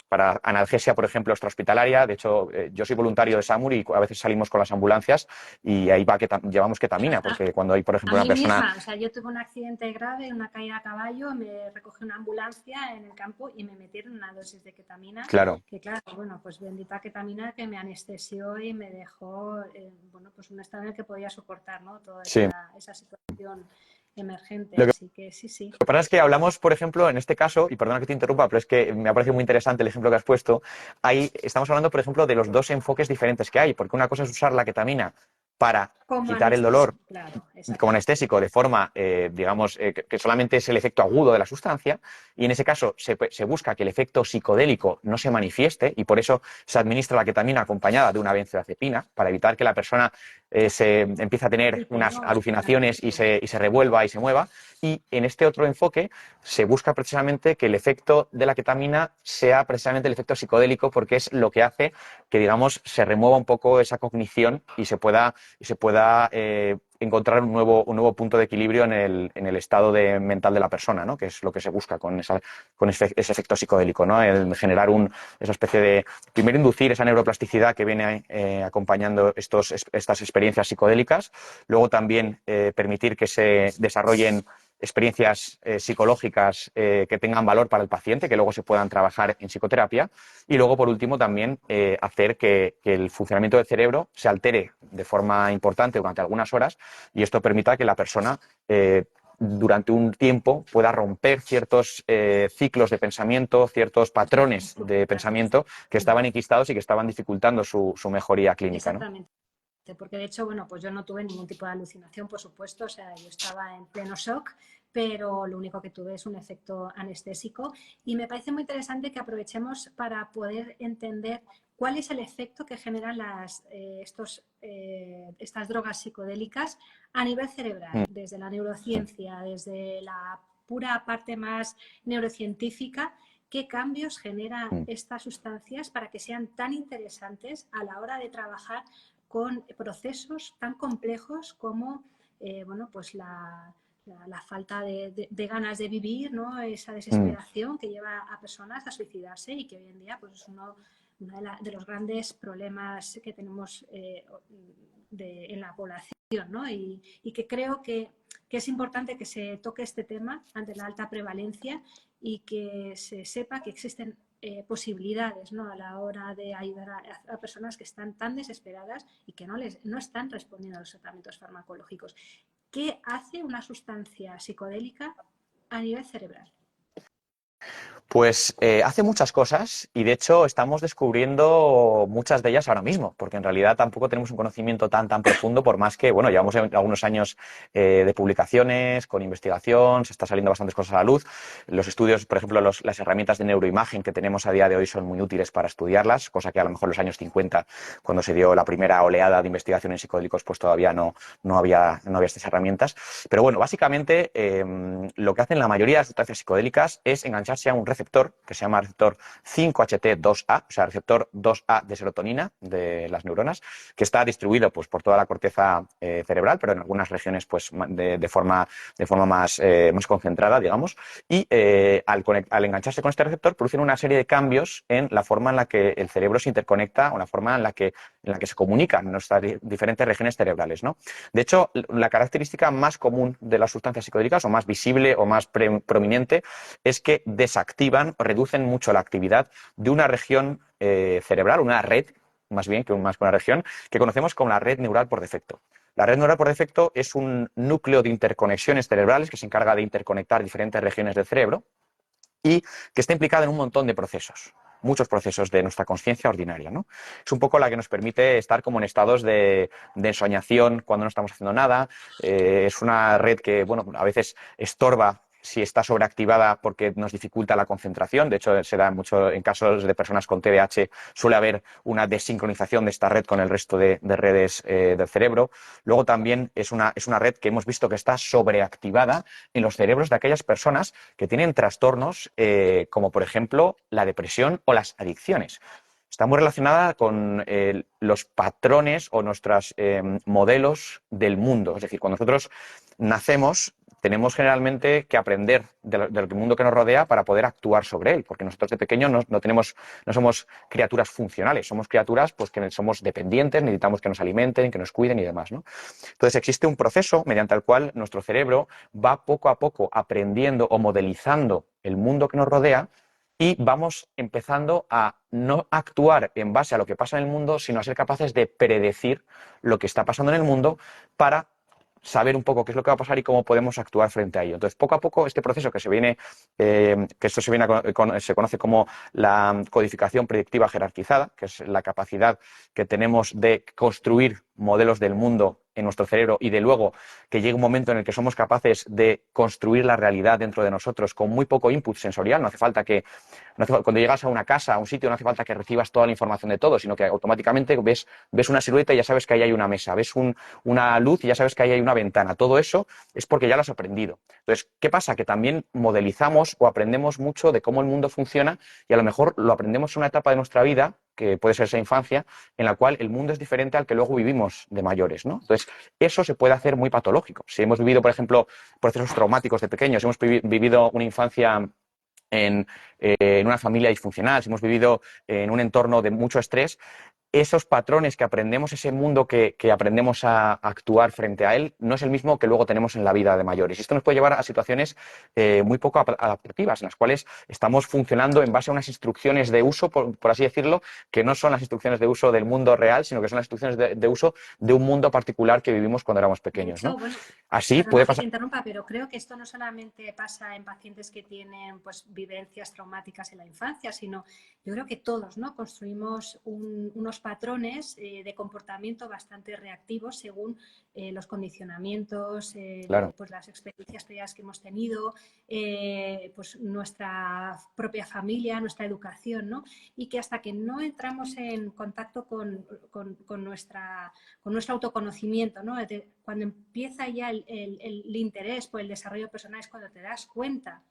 para analgesia, por ejemplo, extrahospitalaria. De hecho, yo soy voluntario de SAMUR y a veces salimos con las ambulancias y ahí llevamos ketamina, porque cuando hay, por ejemplo, a una mí persona... misma, o sea, yo tuve un accidente grave, una caída a caballo, me recogió una ambulancia en el campo y me metieron una dosis de ketamina. Claro. Que claro, bueno, pues bendita ketamina, que me anestesió y me dejó, bueno, pues un estado en el que podía soportar, ¿no? Toda esa situación emergente, así que sí. Lo que pasa es que hablamos, por ejemplo, en este caso, y perdona que te interrumpa, pero es que me ha parecido muy interesante el ejemplo que has puesto, ahí estamos hablando, por ejemplo, de los dos enfoques diferentes que hay, porque una cosa es usar la ketamina para Como quitar el dolor anestésico, claro, como exactamente. anestésico de forma, digamos, que solamente es el efecto agudo de la sustancia, y en ese caso se busca que el efecto psicodélico no se manifieste, y por eso se administra la ketamina acompañada de una benzodiazepina, para evitar que la persona se empiece a tener Flipe, unas ¿no? alucinaciones y se revuelva y se mueva. Y en este otro enfoque se busca precisamente que el efecto de la ketamina sea precisamente el efecto psicodélico, porque es lo que hace que, digamos, se remueva un poco esa cognición y se pueda encontrar un nuevo punto de equilibrio en el estado mental de la persona, ¿no? Que es lo que se busca con ese efecto psicodélico, ¿no? El generar esa especie de, primero, inducir esa neuroplasticidad que viene acompañando estas experiencias psicodélicas, luego también permitir que se desarrollen experiencias psicológicas que tengan valor para el paciente, que luego se puedan trabajar en psicoterapia, y luego, por último, también hacer que el funcionamiento del cerebro se altere de forma importante durante algunas horas, y esto permita que la persona durante un tiempo pueda romper ciertos ciclos de pensamiento, ciertos patrones de Claro. pensamiento que estaban enquistados y que estaban dificultando su mejoría clínica, ¿no? Exactamente. Porque de hecho, bueno, pues yo no tuve ningún tipo de alucinación, por supuesto, o sea, yo estaba en pleno shock, pero lo único que tuve es un efecto anestésico y me parece muy interesante que aprovechemos para poder entender cuál es el efecto que generan estas drogas psicodélicas a nivel cerebral, Mm, desde la neurociencia, desde la pura parte más neurocientífica, qué cambios generan mm. estas sustancias para que sean tan interesantes a la hora de trabajar con procesos tan complejos como bueno, pues la falta de ganas de vivir, ¿no? Esa Mm. desesperación que lleva a personas a suicidarse y que hoy en día pues, es uno de los grandes problemas que tenemos en la población, ¿no? Y que creo que es importante que se toque este tema ante la alta prevalencia y que se sepa que existen posibilidades, ¿no? A la hora de ayudar a personas que están tan desesperadas y que no están respondiendo a los tratamientos farmacológicos. ¿Qué hace una sustancia psicodélica a nivel cerebral? Pues hace muchas cosas, y de hecho estamos descubriendo muchas de ellas ahora mismo, porque en realidad tampoco tenemos un conocimiento tan profundo, por más que, bueno, llevamos algunos años de publicaciones, con investigación, se está saliendo bastantes cosas a la luz. Los estudios, por ejemplo, las herramientas de neuroimagen que tenemos a día de hoy son muy útiles para estudiarlas, cosa que a lo mejor en los años 50, cuando se dio la primera oleada de investigación en psicodélicos, pues todavía no había estas herramientas. Pero bueno, básicamente lo que hacen la mayoría de las sustancias psicodélicas es engancharse a un receptor que se llama receptor 5-HT2A, o sea, receptor 2A de serotonina de las neuronas, que está distribuido pues, por toda la corteza cerebral, pero en algunas regiones pues, de forma más concentrada, digamos, y al engancharse con este receptor producen una serie de cambios en la forma en la que el cerebro se interconecta o la forma en la que se comunican nuestras diferentes regiones cerebrales, ¿no? De hecho, la característica más común de las sustancias psicodélicas, o más visible o más prominente, es que desactivan o reducen mucho la actividad de una región cerebral, una red, más bien que más que una región, que conocemos como la red neural por defecto. La red neural por defecto es un núcleo de interconexiones cerebrales que se encarga de interconectar diferentes regiones del cerebro y que está implicada en un montón de procesos, muchos procesos de nuestra conciencia ordinaria, ¿no? Es un poco la que nos permite estar como en estados de ensoñación cuando no estamos haciendo nada. Es una red que, bueno, a veces estorba si está sobreactivada porque nos dificulta la concentración. De hecho, se da mucho en casos de personas con TDAH, suele haber una desincronización de esta red con el resto de redes del cerebro. Luego también es una red que hemos visto que está sobreactivada en los cerebros de aquellas personas que tienen trastornos como, por ejemplo, la depresión o las adicciones. Está muy relacionada con los patrones o nuestros modelos del mundo. Es decir, cuando nosotros nacemos, tenemos generalmente que aprender del mundo que nos rodea para poder actuar sobre él, porque nosotros de pequeños no somos criaturas funcionales, somos criaturas pues, que somos dependientes, necesitamos que nos alimenten, que nos cuiden y demás, ¿no? Entonces existe un proceso mediante el cual nuestro cerebro va poco a poco aprendiendo o modelizando el mundo que nos rodea, y vamos empezando a no actuar en base a lo que pasa en el mundo, sino a ser capaces de predecir lo que está pasando en el mundo para saber un poco qué es lo que va a pasar y cómo podemos actuar frente a ello. Entonces, poco a poco, este proceso que esto se conoce como la codificación predictiva jerarquizada, que es la capacidad que tenemos de construir modelos del mundo en nuestro cerebro y de luego que llegue un momento en el que somos capaces de construir la realidad dentro de nosotros con muy poco input sensorial. No hace falta que, cuando llegas a una casa, a un sitio, no hace falta que recibas toda la información de todo, sino que automáticamente ves una silueta y ya sabes que ahí hay una mesa, ves una luz y ya sabes que ahí hay una ventana. Todo eso es porque ya lo has aprendido. Entonces, ¿qué pasa? Que también modelizamos o aprendemos mucho de cómo el mundo funciona y a lo mejor lo aprendemos en una etapa de nuestra vida, que puede ser esa infancia, en la cual el mundo es diferente al que luego vivimos de mayores, ¿no? Entonces, eso se puede hacer muy patológico. Si hemos vivido, por ejemplo, procesos traumáticos de pequeños, hemos vivido una infancia en una familia disfuncional, si hemos vivido en un entorno de mucho estrés, esos patrones que aprendemos, ese mundo que aprendemos a actuar frente a él, no es el mismo que luego tenemos en la vida de mayores. Y esto nos puede llevar a situaciones muy poco adaptativas, en las cuales estamos funcionando en base a unas instrucciones de uso, por así decirlo, que no son las instrucciones de uso del mundo real, sino que son las instrucciones de uso de un mundo particular que vivimos cuando éramos De pequeños, ¿no? hecho, bueno, Así puede perdona que te pasar. interrumpa, pero creo que esto no solamente pasa en pacientes que tienen pues, vivencias traumáticas en la infancia, sino yo creo que todos, ¿no? Construimos unos patrones de comportamiento bastante reactivos según los condicionamientos, Claro. pues las experiencias previas que hemos tenido, pues nuestra propia familia, nuestra educación, ¿no? Y que hasta que no entramos en contacto con nuestro autoconocimiento, ¿no? Cuando empieza ya el interés por el desarrollo personal es cuando te das cuenta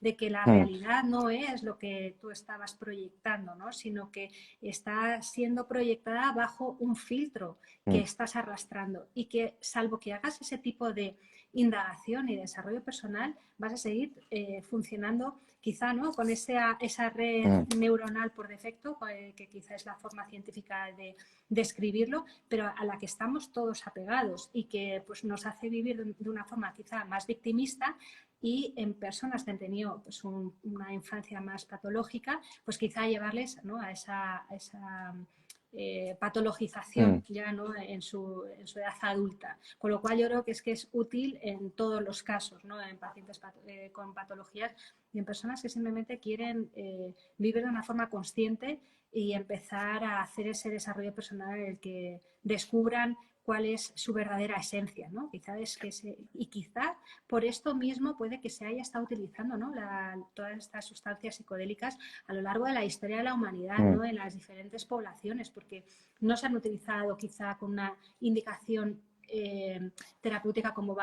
de que la realidad no es lo que tú estabas proyectando, ¿no? Sino que está siendo proyectada bajo un filtro que estás arrastrando y que, salvo que hagas ese tipo de indagación y desarrollo personal, vas a seguir funcionando quizá, ¿no? Con esa red neuronal por defecto, que quizá es la forma científica de describirlo, pero a la que estamos todos apegados y que pues, nos hace vivir de una forma quizá más victimista, y en personas que han tenido pues, una infancia más patológica, pues quizá llevarles, ¿no? a esa patologización ya, ¿no? en su edad adulta. Con lo cual yo creo que es útil en todos los casos, ¿no? En pacientes con patologías y en personas que simplemente quieren vivir de una forma consciente y empezar a hacer ese desarrollo personal en el que descubran cuál es su verdadera esencia, ¿no? Y quizá por esto mismo puede que se haya estado utilizando, ¿no? Todas estas sustancias psicodélicas a lo largo de la historia de la humanidad, ¿no? En las diferentes poblaciones, porque no se han utilizado quizá con una indicación terapéutica como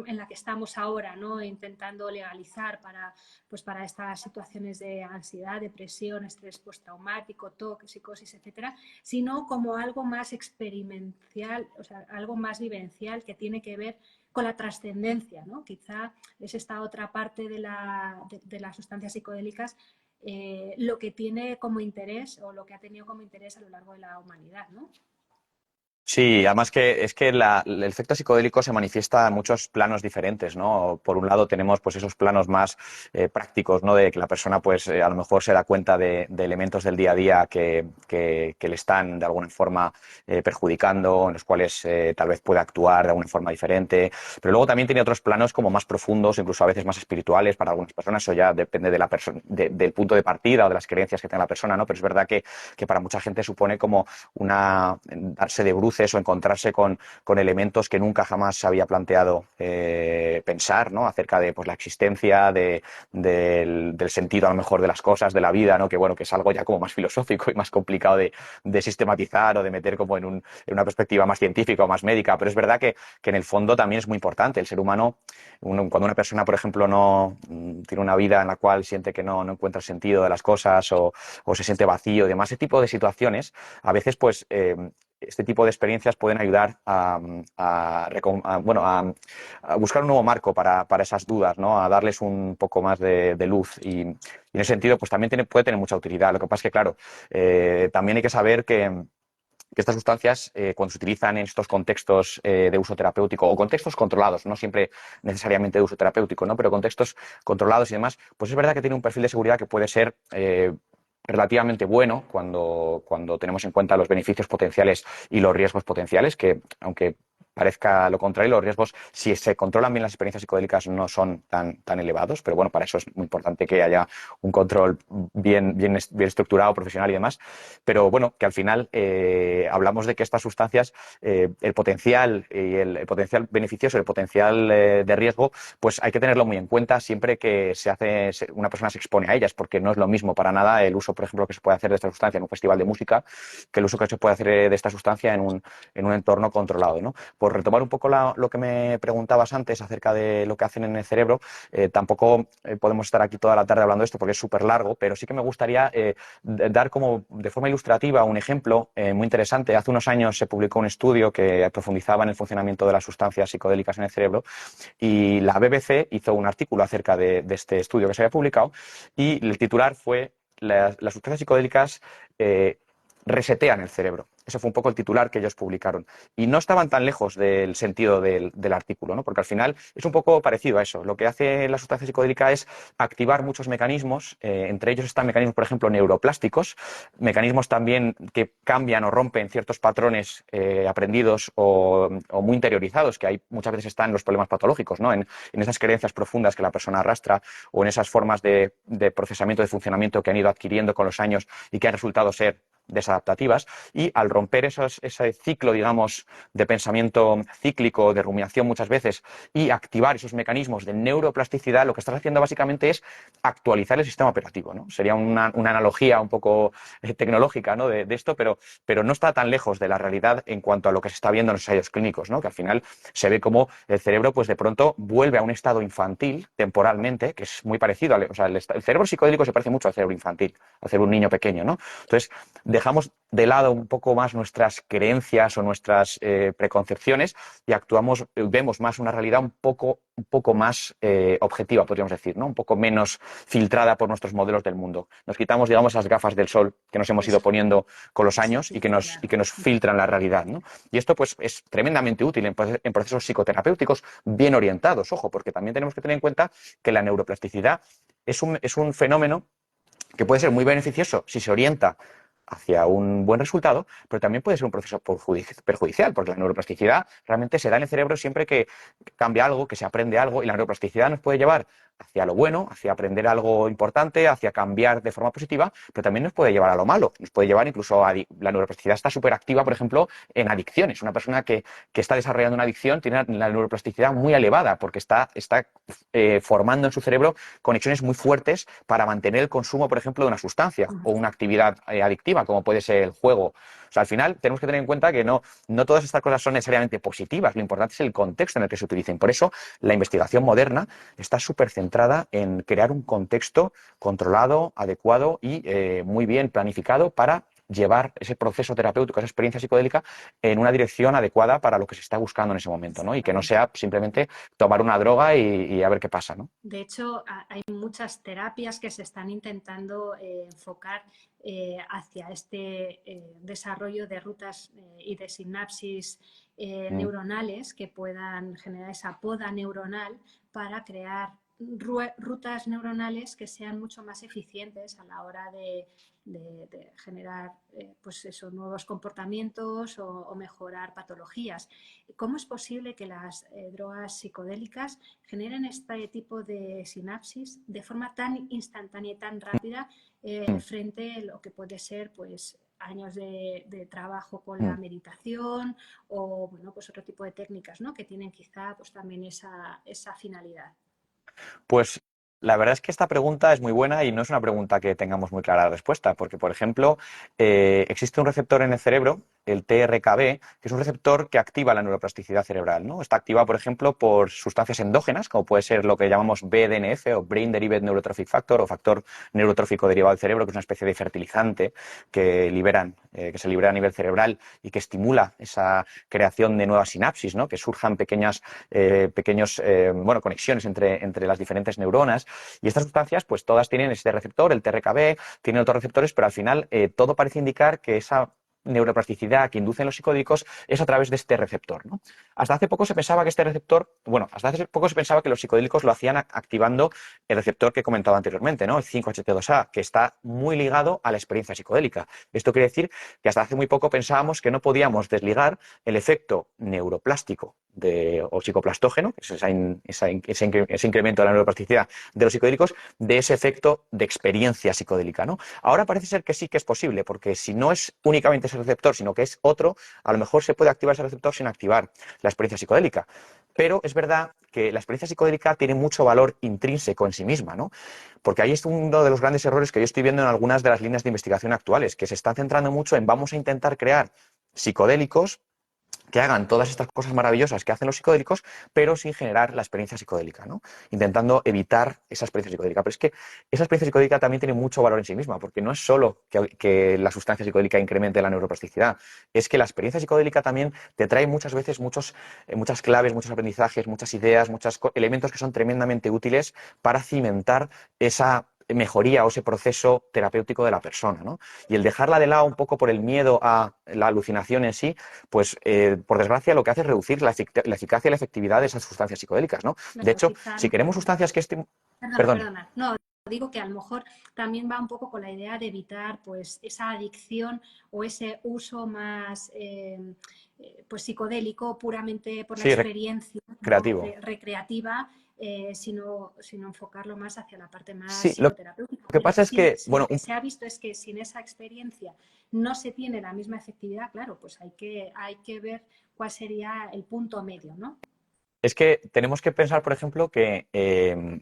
en la que estamos ahora, ¿no? Intentando legalizar para estas situaciones de ansiedad, depresión, estrés postraumático, TOC, psicosis, etcétera, sino como algo más experimental, o sea, algo más vivencial que tiene que ver con la trascendencia, ¿no? Quizá es esta otra parte de las sustancias psicodélicas lo que tiene como interés o lo que ha tenido como interés a lo largo de la humanidad, ¿no? Sí, además que es que el efecto psicodélico se manifiesta en muchos planos diferentes, ¿no? Por un lado tenemos pues esos planos más prácticos, ¿no? De que la persona pues a lo mejor se da cuenta de elementos del día a día que le están de alguna forma perjudicando, en los cuales tal vez puede actuar de alguna forma diferente. Pero luego también tiene otros planos como más profundos, incluso a veces más espirituales para algunas personas. Eso ya depende de la del punto de partida o de las creencias que tenga la persona, ¿no? Pero es verdad que para mucha gente supone como darse de bruces o encontrarse con elementos que nunca jamás se había planteado pensar, ¿no? Acerca de pues, la existencia, del sentido a lo mejor de las cosas, de la vida, ¿no? Que bueno, que es algo ya como más filosófico y más complicado de sistematizar o de meter como en una perspectiva más científica o más médica, pero es verdad que en el fondo también es muy importante. El ser humano, cuando una persona, por ejemplo, no tiene una vida en la cual siente que no encuentra sentido de las cosas o se siente vacío y demás, ese tipo de situaciones, a veces pues este tipo de experiencias pueden ayudar a buscar un nuevo marco para esas dudas, ¿no? A darles un poco más de luz y en ese sentido pues también puede tener mucha utilidad. Lo que pasa es que, claro, también hay que saber que estas sustancias, cuando se utilizan en estos contextos de uso terapéutico o contextos controlados, no siempre necesariamente de uso terapéutico, ¿no? Pero contextos controlados y demás, pues es verdad que tiene un perfil de seguridad que puede ser relativamente bueno cuando tenemos en cuenta los beneficios potenciales y los riesgos potenciales, que aunque parezca lo contrario. Los riesgos, si se controlan bien las experiencias psicodélicas, no son tan elevados, pero bueno, para eso es muy importante que haya un control bien estructurado, profesional y demás. Pero bueno, que al final hablamos de que estas sustancias, el potencial y el potencial beneficioso, el potencial de riesgo, pues hay que tenerlo muy en cuenta siempre que una persona se expone a ellas, porque no es lo mismo para nada el uso, por ejemplo, que se puede hacer de esta sustancia en un festival de música que el uso que se puede hacer de esta sustancia en un entorno controlado, ¿no? Por retomar un poco lo que me preguntabas antes acerca de lo que hacen en el cerebro, tampoco podemos estar aquí toda la tarde hablando de esto porque es súper largo, pero sí que me gustaría dar como de forma ilustrativa un ejemplo muy interesante. Hace unos años se publicó un estudio que profundizaba en el funcionamiento de las sustancias psicodélicas en el cerebro y la BBC hizo un artículo acerca de este estudio que se había publicado y el titular fue las sustancias psicodélicas resetean el cerebro. Ese fue un poco el titular que ellos publicaron. Y no estaban tan lejos del sentido del artículo, ¿no? Porque al final es un poco parecido a eso. Lo que hace la sustancia psicodélica es activar muchos mecanismos, entre ellos están mecanismos, por ejemplo, neuroplásticos, mecanismos también que cambian o rompen ciertos patrones aprendidos o muy interiorizados, que hay, muchas veces están en los problemas patológicos, ¿no? En esas creencias profundas que la persona arrastra o en esas formas de procesamiento, de funcionamiento que han ido adquiriendo con los años y que han resultado ser desadaptativas, y al romper ese ciclo, digamos, de pensamiento cíclico, de rumiación muchas veces, y activar esos mecanismos de neuroplasticidad, lo que estás haciendo básicamente es actualizar el sistema operativo, ¿no? Sería una analogía un poco tecnológica, ¿no? de esto, pero no está tan lejos de la realidad en cuanto a lo que se está viendo en los ensayos clínicos, ¿no? Que al final se ve como el cerebro, pues de pronto vuelve a un estado infantil temporalmente, que es muy parecido o sea, el cerebro psicodélico se parece mucho al cerebro infantil, al cerebro de un niño pequeño, ¿no? Entonces, dejamos de lado un poco más nuestras creencias o nuestras preconcepciones y vemos más una realidad un poco más objetiva, podríamos decir, ¿no? Un poco menos filtrada por nuestros modelos del mundo. Nos quitamos, digamos, esas gafas del sol que nos hemos ido poniendo con los años y que nos filtran la realidad, ¿no? Y esto pues es tremendamente útil en procesos psicoterapéuticos bien orientados, ojo, porque también tenemos que tener en cuenta que la neuroplasticidad es un fenómeno que puede ser muy beneficioso si se orienta hacia un buen resultado, pero también puede ser un proceso perjudicial, porque la neuroplasticidad realmente se da en el cerebro siempre que cambia algo, que se aprende algo, y la neuroplasticidad nos puede llevar hacia lo bueno, hacia aprender algo importante, hacia cambiar de forma positiva, pero también nos puede llevar a lo malo, nos puede llevar incluso la neuroplasticidad está súper activa, por ejemplo, en adicciones. Una persona que está desarrollando una adicción tiene la neuroplasticidad muy elevada porque está formando en su cerebro conexiones muy fuertes para mantener el consumo, por ejemplo, de una sustancia o una actividad adictiva, como puede ser el juego. O sea, al final tenemos que tener en cuenta que no todas estas cosas son necesariamente positivas, lo importante es el contexto en el que se utilicen. Por eso la investigación moderna está súper centrada en crear un contexto controlado, adecuado y muy bien planificado para llevar ese proceso terapéutico, esa experiencia psicodélica en una dirección adecuada para lo que se está buscando en ese momento, ¿no? Y que no sea simplemente tomar una droga y a ver qué pasa, ¿no? De hecho, hay muchas terapias que se están intentando enfocar hacia este desarrollo de rutas y de sinapsis neuronales que puedan generar esa poda neuronal para crear rutas neuronales que sean mucho más eficientes a la hora de generar pues eso, nuevos comportamientos o mejorar patologías. ¿Cómo es posible que las drogas psicodélicas generen este tipo de sinapsis de forma tan instantánea y tan rápida frente a lo que puede ser pues años de trabajo con la meditación o bueno, pues otro tipo de técnicas, ¿no? Que tienen quizá pues también esa finalidad? Pues la verdad es que esta pregunta es muy buena y no es una pregunta que tengamos muy clara la respuesta, porque, por ejemplo, existe un receptor en el cerebro, el TRKB, que es un receptor que activa la neuroplasticidad cerebral, ¿no? Está activado, por ejemplo, por sustancias endógenas, como puede ser lo que llamamos BDNF o Brain Derived Neurotrophic Factor o factor neurotrófico derivado del cerebro, que es una especie de fertilizante que se libera a nivel cerebral y que estimula esa creación de nuevas sinapsis, ¿no? Que surjan pequeñas conexiones entre las diferentes neuronas. Y estas sustancias, pues todas tienen este receptor, el TRKB, tienen otros receptores, pero al final todo parece indicar que esa neuroplasticidad que inducen los psicodélicos es a través de este receptor, ¿no? Hasta hace poco se pensaba que este receptor, bueno, hasta hace poco se pensaba que los psicodélicos lo hacían activando el receptor que he comentado anteriormente, ¿no? El 5-HT2A, que está muy ligado a la experiencia psicodélica. Esto quiere decir que hasta hace muy poco pensábamos que no podíamos desligar el efecto neuroplástico o psicoplastógeno, que es ese incremento de la neuroplasticidad de los psicodélicos, de ese efecto de experiencia psicodélica, ¿no? Ahora parece ser que sí que es posible, porque si no es únicamente ese receptor, sino que es otro, a lo mejor se puede activar ese receptor sin activar la experiencia psicodélica. Pero es verdad que la experiencia psicodélica tiene mucho valor intrínseco en sí misma, ¿no? Porque ahí es uno de los grandes errores que yo estoy viendo en algunas de las líneas de investigación actuales, que se están centrando mucho en vamos a intentar crear psicodélicos que hagan todas estas cosas maravillosas que hacen los psicodélicos, pero sin generar la experiencia psicodélica, ¿no? Intentando evitar esa experiencia psicodélica. Pero es que esa experiencia psicodélica también tiene mucho valor en sí misma, porque no es solo que la sustancia psicodélica incremente la neuroplasticidad, es que la experiencia psicodélica también te trae muchas veces muchas claves, muchos aprendizajes, muchas ideas, muchos elementos que son tremendamente útiles para cimentar esa mejoría o ese proceso terapéutico de la persona, ¿no? Y el dejarla de lado un poco por el miedo a la alucinación en sí, pues por desgracia lo que hace es reducir la eficacia y la efectividad de esas sustancias psicodélicas, ¿no? De Claro, hecho, quizá si queremos sustancias que Perdona, Perdón. perdona. No, digo que a lo mejor también va un poco con la idea de evitar pues esa adicción o ese uso más pues psicodélico puramente por la Sí, experiencia, ¿no? creativo. Recreativa, sino enfocarlo más hacia la parte más Sí, lo psicoterapéutica. que Pero pasa es que, si bueno, lo que se ha visto es que sin esa experiencia no se tiene la misma efectividad, claro, pues hay que ver cuál sería el punto medio, ¿no? es que tenemos que pensar, por ejemplo, que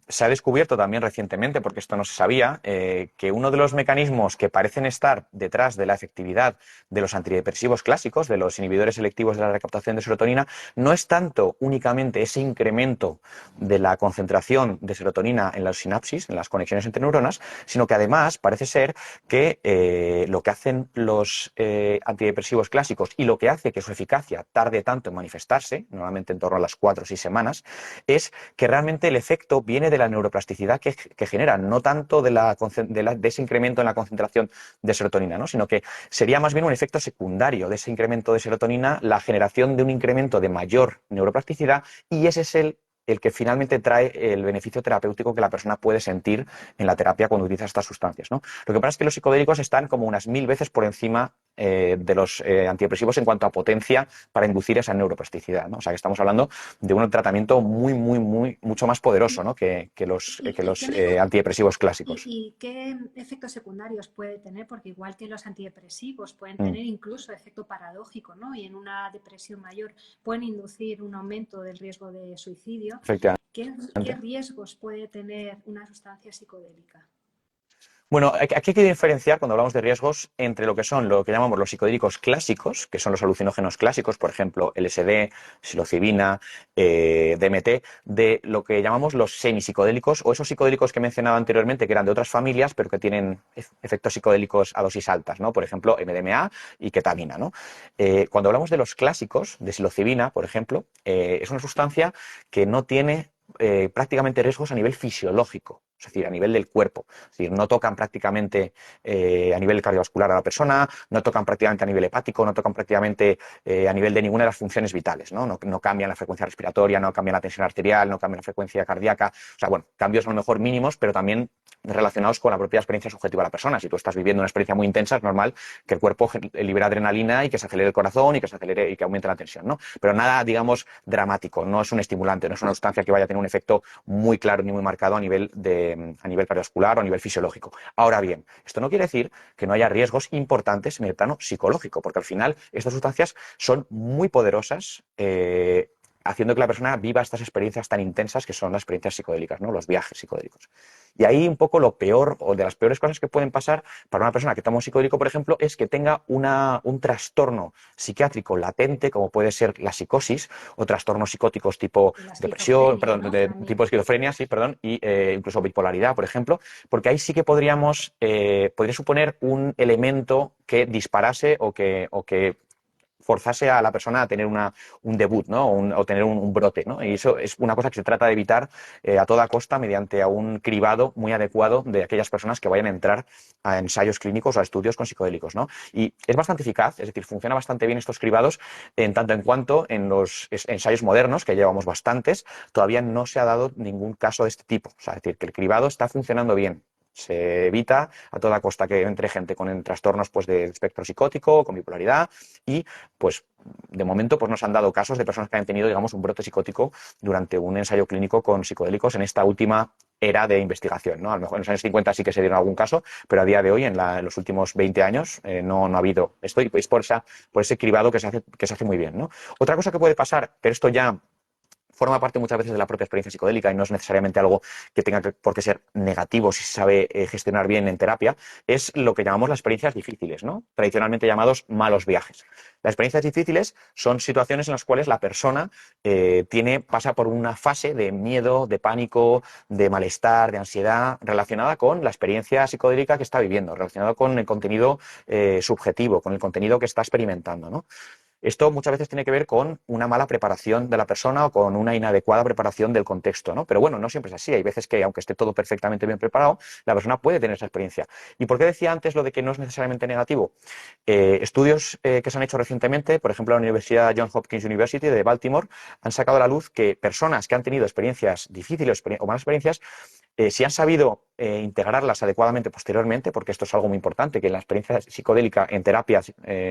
se ha descubierto también recientemente, porque esto no se sabía, que uno de los mecanismos que parecen estar detrás de la efectividad de los antidepresivos clásicos, de los inhibidores selectivos de la recaptación de serotonina, no es tanto únicamente ese incremento de la concentración de serotonina en las sinapsis, en las conexiones entre neuronas, sino que además parece ser que lo que hacen los antidepresivos clásicos y lo que hace que su eficacia tarde tanto en manifestarse, normalmente en torno a las 4 o 6 semanas, es que realmente el efecto viene de la neuroplasticidad que generan, no tanto de ese incremento en la concentración de serotonina, ¿no? Sino que sería más bien un efecto secundario de ese incremento de serotonina, la generación de un incremento de mayor neuroplasticidad, y ese es el que finalmente trae el beneficio terapéutico que la persona puede sentir en la terapia cuando utiliza estas sustancias, ¿no? Lo que pasa es que los psicodélicos están como unas 1000 veces por encima de los antidepresivos en cuanto a potencia para inducir esa neuroplasticidad, ¿no? O sea que estamos hablando de un tratamiento mucho más poderoso, ¿no? que los, ¿Y, que y los qué me, antidepresivos clásicos. y qué efectos secundarios puede tener? Porque igual que los antidepresivos pueden Mm, tener incluso efecto paradójico, ¿no? Y en una depresión mayor pueden inducir un aumento del riesgo de suicidio. ¿Qué efectivamente. riesgos puede tener una sustancia psicodélica? Bueno, aquí hay que diferenciar cuando hablamos de riesgos entre lo que son lo que llamamos los psicodélicos clásicos, que son los alucinógenos clásicos, por ejemplo, LSD, psilocibina, DMT, de lo que llamamos los semipsicodélicos o esos psicodélicos que he mencionado anteriormente, que eran de otras familias, pero que tienen efectos psicodélicos a dosis altas, ¿no? Por ejemplo, MDMA y ketamina, ¿no? Cuando hablamos de los clásicos, de psilocibina, por ejemplo, es una sustancia que no tiene prácticamente riesgos a nivel fisiológico, es decir, a nivel del cuerpo. Es decir, no tocan prácticamente a nivel cardiovascular a la persona, no tocan prácticamente a nivel hepático, no tocan prácticamente a nivel de ninguna de las funciones vitales, ¿no? No cambian la frecuencia respiratoria, no cambian la tensión arterial, no cambian la frecuencia cardíaca. O sea, bueno, cambios a lo mejor mínimos, pero también relacionados con la propia experiencia subjetiva de la persona. Si tú estás viviendo una experiencia muy intensa, es normal que el cuerpo libere adrenalina y que se acelere el corazón y que se acelere y que aumente la tensión, ¿no? Pero nada, digamos, dramático, no es un estimulante, no es una sustancia que vaya a tener un efecto muy claro ni muy marcado a nivel cardiovascular o a nivel fisiológico. Ahora bien, esto no quiere decir que no haya riesgos importantes en el plano psicológico, porque al final estas sustancias son muy poderosas, haciendo que la persona viva estas experiencias tan intensas que son las experiencias psicodélicas, ¿no? Los viajes psicodélicos. Y ahí un poco lo peor o de las peores cosas que pueden pasar para una persona que toma un psicodélico, por ejemplo, es que tenga un trastorno psiquiátrico latente, como puede ser la psicosis, o trastornos psicóticos tipo La depresión, esquizofrenia, perdón, ¿no? de También. tipo esquizofrenia, sí, perdón, y incluso bipolaridad, por ejemplo, porque ahí sí que podría suponer un elemento que disparase o que forzase a la persona a tener un debut, ¿no? O tener un brote, ¿no? Y eso es una cosa que se trata de evitar a toda costa mediante a un cribado muy adecuado de aquellas personas que vayan a entrar a ensayos clínicos o a estudios con psicodélicos, ¿no? Y es bastante eficaz, es decir, funciona bastante bien estos cribados en tanto en cuanto en los ensayos modernos, que llevamos bastantes, todavía no se ha dado ningún caso de este tipo. O sea, es decir, que el cribado está funcionando bien. Se evita a toda costa que entre gente con trastornos pues, del espectro psicótico, con bipolaridad y, pues, de momento pues, nos han dado casos de personas que han tenido, digamos, un brote psicótico durante un ensayo clínico con psicodélicos en esta última era de investigación, ¿no? A lo mejor en los años 50 sí que se dieron algún caso, pero a día de hoy, en los últimos 20 años, no ha habido esto y es por ese cribado que se hace muy bien, ¿no? Otra cosa que puede pasar, pero esto ya forma parte muchas veces de la propia experiencia psicodélica y no es necesariamente algo que tenga por qué ser negativo si se sabe gestionar bien en terapia, es lo que llamamos las experiencias difíciles, ¿no? Tradicionalmente llamados malos viajes. Las experiencias difíciles son situaciones en las cuales la persona pasa por una fase de miedo, de pánico, de malestar, de ansiedad, relacionada con la experiencia psicodélica que está viviendo, relacionada con el contenido subjetivo, con el contenido que está experimentando, ¿no? Esto muchas veces tiene que ver con una mala preparación de la persona o con una inadecuada preparación del contexto, ¿no? Pero bueno, no siempre es así. Hay veces que, aunque esté todo perfectamente bien preparado, la persona puede tener esa experiencia. ¿Y por qué decía antes lo de que no es necesariamente negativo? Estudios que se han hecho recientemente, por ejemplo, la Universidad Johns Hopkins University de Baltimore, han sacado a la luz que personas que han tenido experiencias difíciles o malas experiencias si han sabido integrarlas adecuadamente posteriormente, porque esto es algo muy importante, que la experiencia psicodélica en terapia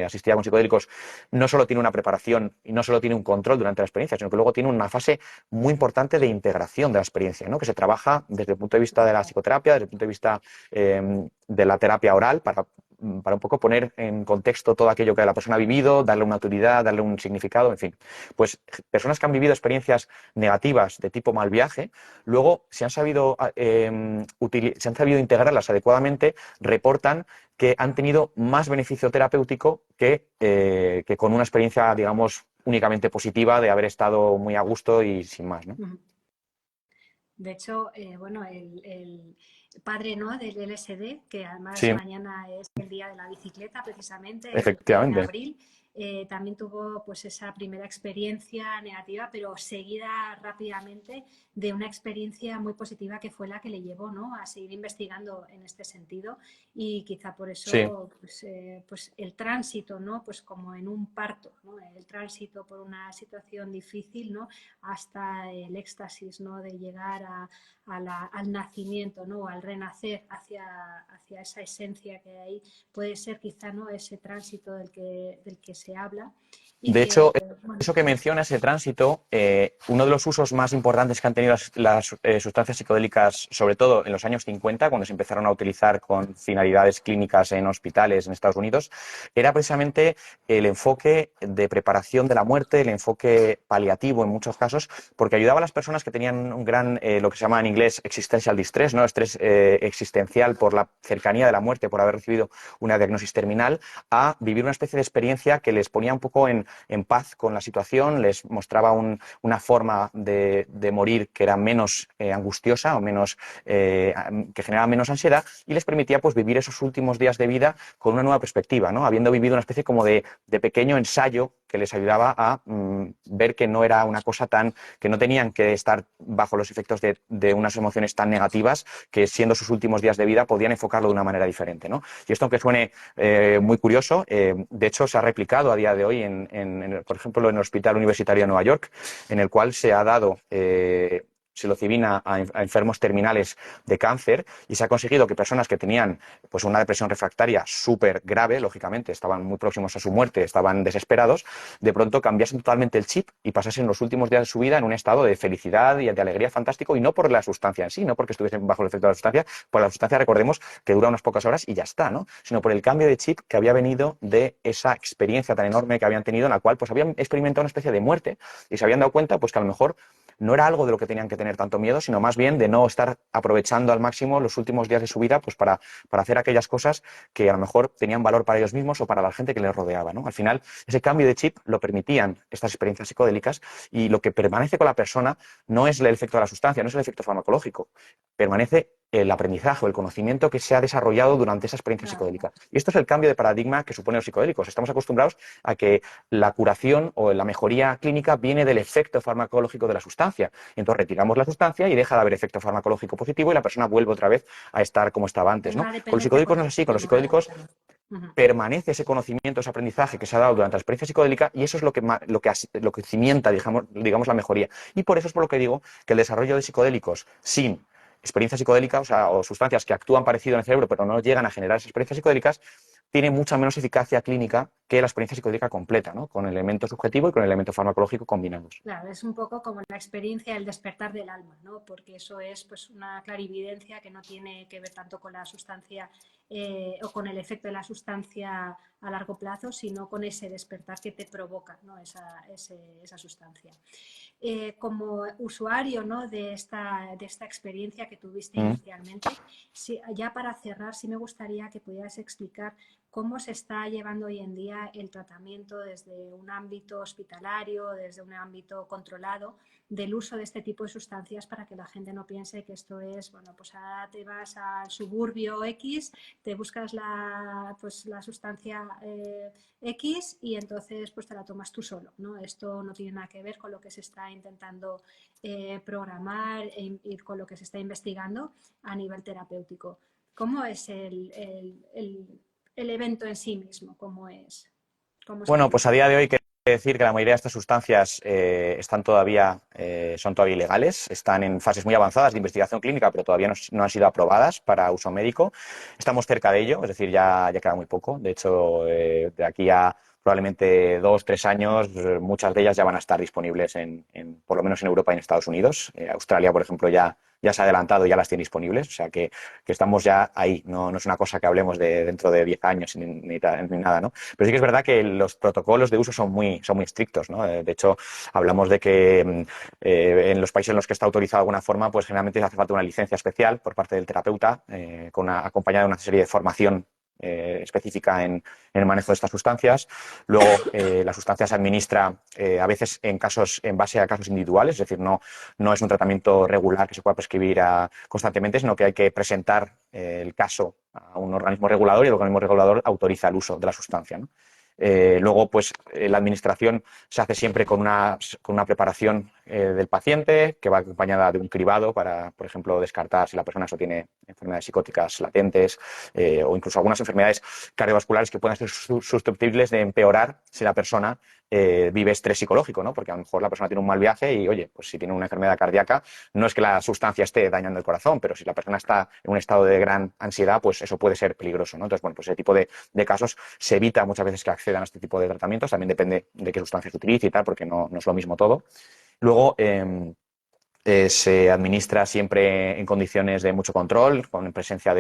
asistida con psicodélicos no solo tiene una preparación y no solo tiene un control durante la experiencia, sino que luego tiene una fase muy importante de integración de la experiencia, ¿no? Que se trabaja desde el punto de vista de la psicoterapia, desde el punto de vista de la terapia oral, para un poco poner en contexto todo aquello que la persona ha vivido, darle una utilidad, darle un significado, en fin. Pues personas que han vivido experiencias negativas de tipo mal viaje, luego si han sabido integrarlas adecuadamente, reportan que han tenido más beneficio terapéutico que con una experiencia, digamos, únicamente positiva de haber estado muy a gusto y sin más, ¿no? De hecho, bueno, el padre, ¿no?, del LSD, que además Sí, mañana es el día de la bicicleta, precisamente, en efectivamente. abril, también tuvo pues esa primera experiencia negativa, pero seguida rápidamente de una experiencia muy positiva que fue la que le llevó, ¿no?, a seguir investigando en este sentido y quizá por Sí. eso pues el tránsito, ¿no?, pues como en un parto, ¿no?, el tránsito por una situación difícil, ¿no?, hasta el éxtasis, ¿no?, de llegar al nacimiento, ¿no?, al renacer hacia esa esencia que hay, puede ser quizá, ¿no?, ese tránsito del que se habla y De que, hecho, bueno, eso que mencionas, ese tránsito, uno de los usos más importantes que han tenido las sustancias psicodélicas, sobre todo en los años 50, cuando se empezaron a utilizar con finalidades clínicas en hospitales en Estados Unidos, era precisamente el enfoque de preparación de la muerte, el enfoque paliativo en muchos casos, porque ayudaba a las personas que tenían un gran, lo que se llama en inglés existential distress, ¿no? Estrés existencial por la cercanía de la muerte, por haber recibido una diagnosis terminal, a vivir una especie de experiencia que les ponía un poco en paz con la situación, les mostraba una forma de morir que era menos angustiosa o menos, que generaba menos ansiedad y les permitía pues, vivir esos últimos días de vida con una nueva perspectiva, ¿no? Habiendo vivido una especie como de pequeño ensayo que les ayudaba a ver que no era una cosa que no tenían que estar bajo los efectos de unas emociones tan negativas, que siendo sus últimos días de vida podían enfocarlo de una manera diferente, ¿no? Y esto, aunque suene muy curioso, de hecho se ha replicado a día de hoy, por ejemplo, en el Hospital Universitario de Nueva York, en el cual se ha dado psilocibina a enfermos terminales de cáncer y se ha conseguido que personas que tenían pues, una depresión refractaria súper grave, lógicamente, estaban muy próximos a su muerte, estaban desesperados, de pronto cambiasen totalmente el chip y pasasen los últimos días de su vida en un estado de felicidad y de alegría fantástico, y no por la sustancia en sí, no porque estuviesen bajo el efecto de la sustancia, pues la sustancia, recordemos, que dura unas pocas horas y ya está, ¿no? Sino por el cambio de chip que había venido de esa experiencia tan enorme que habían tenido, en la cual pues habían experimentado una especie de muerte y se habían dado cuenta pues que a lo mejor no era algo de lo que tenían que tener tanto miedo, sino más bien de no estar aprovechando al máximo los últimos días de su vida pues para hacer aquellas cosas que a lo mejor tenían valor para ellos mismos o para la gente que les rodeaba, ¿no? Al final, ese cambio de chip lo permitían estas experiencias psicodélicas, y lo que permanece con la persona no es el efecto de la sustancia, no es el efecto farmacológico, permanece el aprendizaje o el conocimiento que se ha desarrollado durante esa experiencia psicodélica. Y esto es el cambio de paradigma que suponen los psicodélicos. Estamos acostumbrados a que la curación o la mejoría clínica viene del efecto farmacológico de la sustancia. Entonces retiramos la sustancia y deja de haber efecto farmacológico positivo y la persona vuelve otra vez a estar como estaba antes, ¿no? Con los psicodélicos no es así. Con los psicodélicos permanece ese conocimiento, ese aprendizaje que se ha dado durante la experiencia psicodélica y eso es lo que cimienta, digamos, la mejoría. Y por eso es por lo que digo que el desarrollo de psicodélicos sin experiencia psicodélica, o sustancias que actúan parecido en el cerebro pero no llegan a generar esas experiencias psicodélicas, tiene mucha menos eficacia clínica que la experiencia psicodélica completa, ¿no? Con el elemento subjetivo y con el elemento farmacológico combinados. Claro, es un poco como la experiencia del despertar del alma, ¿no? Porque eso es pues una clarividencia que no tiene que ver tanto con la sustancia o con el efecto de la sustancia a largo plazo, sino con ese despertar que te provoca, ¿no? esa sustancia. Como usuario, ¿no? de esta experiencia que tuviste inicialmente, ya para cerrar, sí me gustaría que pudieras explicar cómo se está llevando hoy en día el tratamiento desde un ámbito hospitalario, desde un ámbito controlado, del uso de este tipo de sustancias para que la gente no piense que esto es, bueno, pues ahora te vas al suburbio X, te buscas la sustancia X y entonces pues te la tomas tú solo, ¿no? Esto no tiene nada que ver con lo que se está intentando programar y con lo que se está investigando a nivel terapéutico. ¿Cómo es el evento en sí mismo? ¿Cómo es? ¿Cómo se Bueno, lleva? pues a día de hoy hay que decir que la mayoría de estas sustancias son todavía ilegales, están en fases muy avanzadas de investigación clínica, pero todavía no han sido aprobadas para uso médico. Estamos cerca de ello, es decir, ya queda muy poco. De hecho, de aquí a probablemente 2 o 3 años, muchas de ellas ya van a estar disponibles por lo menos en Europa y en Estados Unidos. Australia, por ejemplo, ya se ha adelantado y ya las tiene disponibles, o sea que estamos ya ahí, no es una cosa que hablemos de dentro de 10 años ni nada, ¿no? Pero sí que es verdad que los protocolos de uso son muy estrictos, ¿no? De hecho, hablamos de que en los países en los que está autorizado de alguna forma, pues generalmente hace falta una licencia especial por parte del terapeuta, acompañada de una serie de formación específica en el manejo de estas sustancias. Luego, la sustancia se administra a veces en base a casos individuales, es decir, no es un tratamiento regular que se pueda prescribir constantemente, sino que hay que presentar el caso a un organismo regulador y el organismo regulador autoriza el uso de la sustancia, ¿no? Luego, pues la administración se hace siempre con una preparación del paciente que va acompañada de un cribado para, por ejemplo, descartar si la persona eso tiene enfermedades psicóticas latentes o incluso algunas enfermedades cardiovasculares que puedan ser susceptibles de empeorar si la persona vive estrés psicológico, ¿no? Porque a lo mejor la persona tiene un mal viaje y, oye, pues si tiene una enfermedad cardíaca, no es que la sustancia esté dañando el corazón, pero si la persona está en un estado de gran ansiedad, pues eso puede ser peligroso, ¿no? Entonces, bueno, pues ese tipo de casos se evita muchas veces que accedan a este tipo de tratamientos, también depende de qué sustancias se utilice y tal, porque no es lo mismo todo. Luego, se administra siempre en condiciones de mucho control, con presencia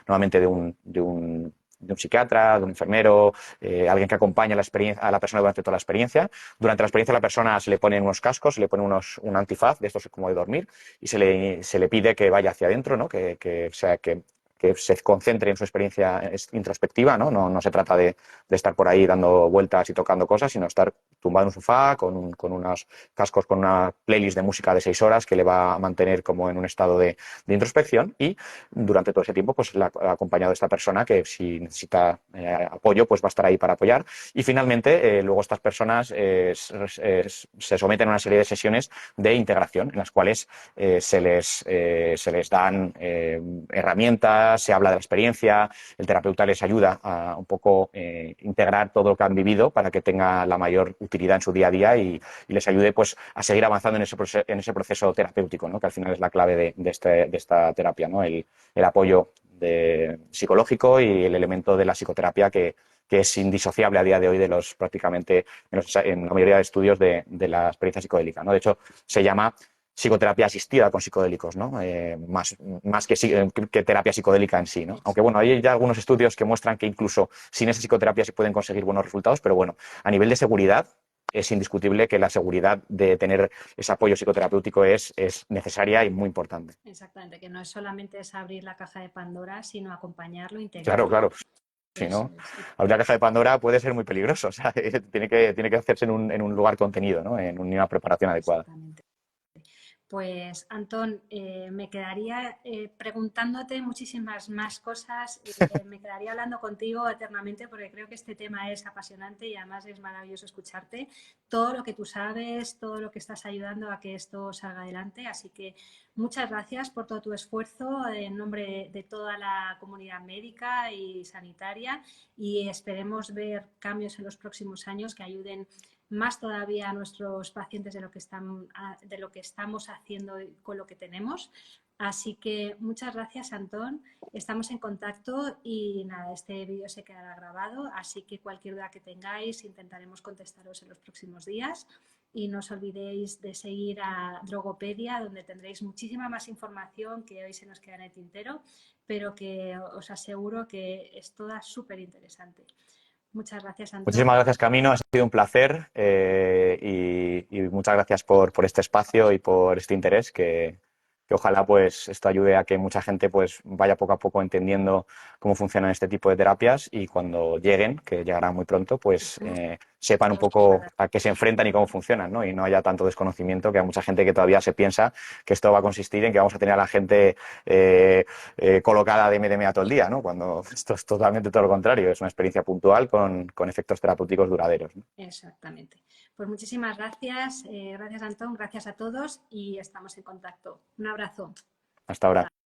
nuevamente de un psiquiatra, de un enfermero, alguien que acompañe a la persona durante toda la experiencia. Durante la experiencia a la persona se le ponen unos cascos, se le pone un antifaz, de estos como de dormir, y se le pide que vaya hacia adentro, ¿no? Que se concentre en su experiencia introspectiva, ¿no? No se trata de estar por ahí dando vueltas y tocando cosas, sino estar tumbado en un sofá con unos cascos, con una playlist de música de 6 horas que le va a mantener como en un estado de introspección y durante todo ese tiempo pues acompañado de esta persona que si necesita apoyo pues va a estar ahí para apoyar y finalmente luego estas personas se someten a una serie de sesiones de integración en las cuales se les dan herramientas, se habla de la experiencia, el terapeuta les ayuda a un poco integrar todo lo que han vivido para que tenga la mayor utilidad en su día a día y les ayude pues a seguir avanzando en ese proceso terapéutico, ¿no? Que al final es la clave de esta terapia, ¿no? El apoyo psicológico y el elemento de la psicoterapia que es indisociable a día de hoy de prácticamente en la mayoría de estudios de la experiencia psicodélica, ¿no? De hecho, se llama psicoterapia asistida con psicodélicos, ¿no? Más que terapia psicodélica en sí, ¿no? Aunque bueno, hay ya algunos estudios que muestran que incluso sin esa psicoterapia se pueden conseguir buenos resultados, pero bueno, a nivel de seguridad es indiscutible que la seguridad de tener ese apoyo psicoterapéutico es necesaria y muy importante. Exactamente, que no es solamente es abrir la caja de Pandora, sino acompañarlo, Claro, integrarlo. claro. Si Eso no, es. abrir la caja de Pandora puede ser muy peligroso. O sea, tiene que hacerse en un lugar contenido, ¿no? En una preparación adecuada. Exactamente. Pues, Antón, me quedaría preguntándote muchísimas más cosas, me quedaría hablando contigo eternamente porque creo que este tema es apasionante y además es maravilloso escucharte todo lo que tú sabes, todo lo que estás ayudando a que esto salga adelante. Así que muchas gracias por todo tu esfuerzo en nombre de toda la comunidad médica y sanitaria y esperemos ver cambios en los próximos años que ayuden más todavía a nuestros pacientes de lo que estamos haciendo con lo que tenemos. Así que muchas gracias, Antón. Estamos en contacto y nada, este vídeo se quedará grabado, así que cualquier duda que tengáis intentaremos contestaros en los próximos días. Y no os olvidéis de seguir a Drogopedia, donde tendréis muchísima más información que hoy se nos queda en el tintero, pero que os aseguro que es toda súper interesante. Muchas gracias, Antón. Muchísimas gracias, Camino. Ha sido un placer y muchas gracias por este espacio y por este interés que ojalá pues esto ayude a que mucha gente pues vaya poco a poco entendiendo cómo funcionan este tipo de terapias y cuando lleguen, que llegarán muy pronto, pues sepan un poco a qué se enfrentan y cómo funcionan, ¿no? Y no haya tanto desconocimiento, que hay mucha gente que todavía se piensa que esto va a consistir en que vamos a tener a la gente colocada de MDMA todo el día, ¿no? Cuando esto es totalmente todo lo contrario, es una experiencia puntual con efectos terapéuticos duraderos, ¿no? Exactamente. Pues muchísimas gracias. Gracias, Antón. Gracias a todos y estamos en contacto. Un abrazo. Hasta ahora.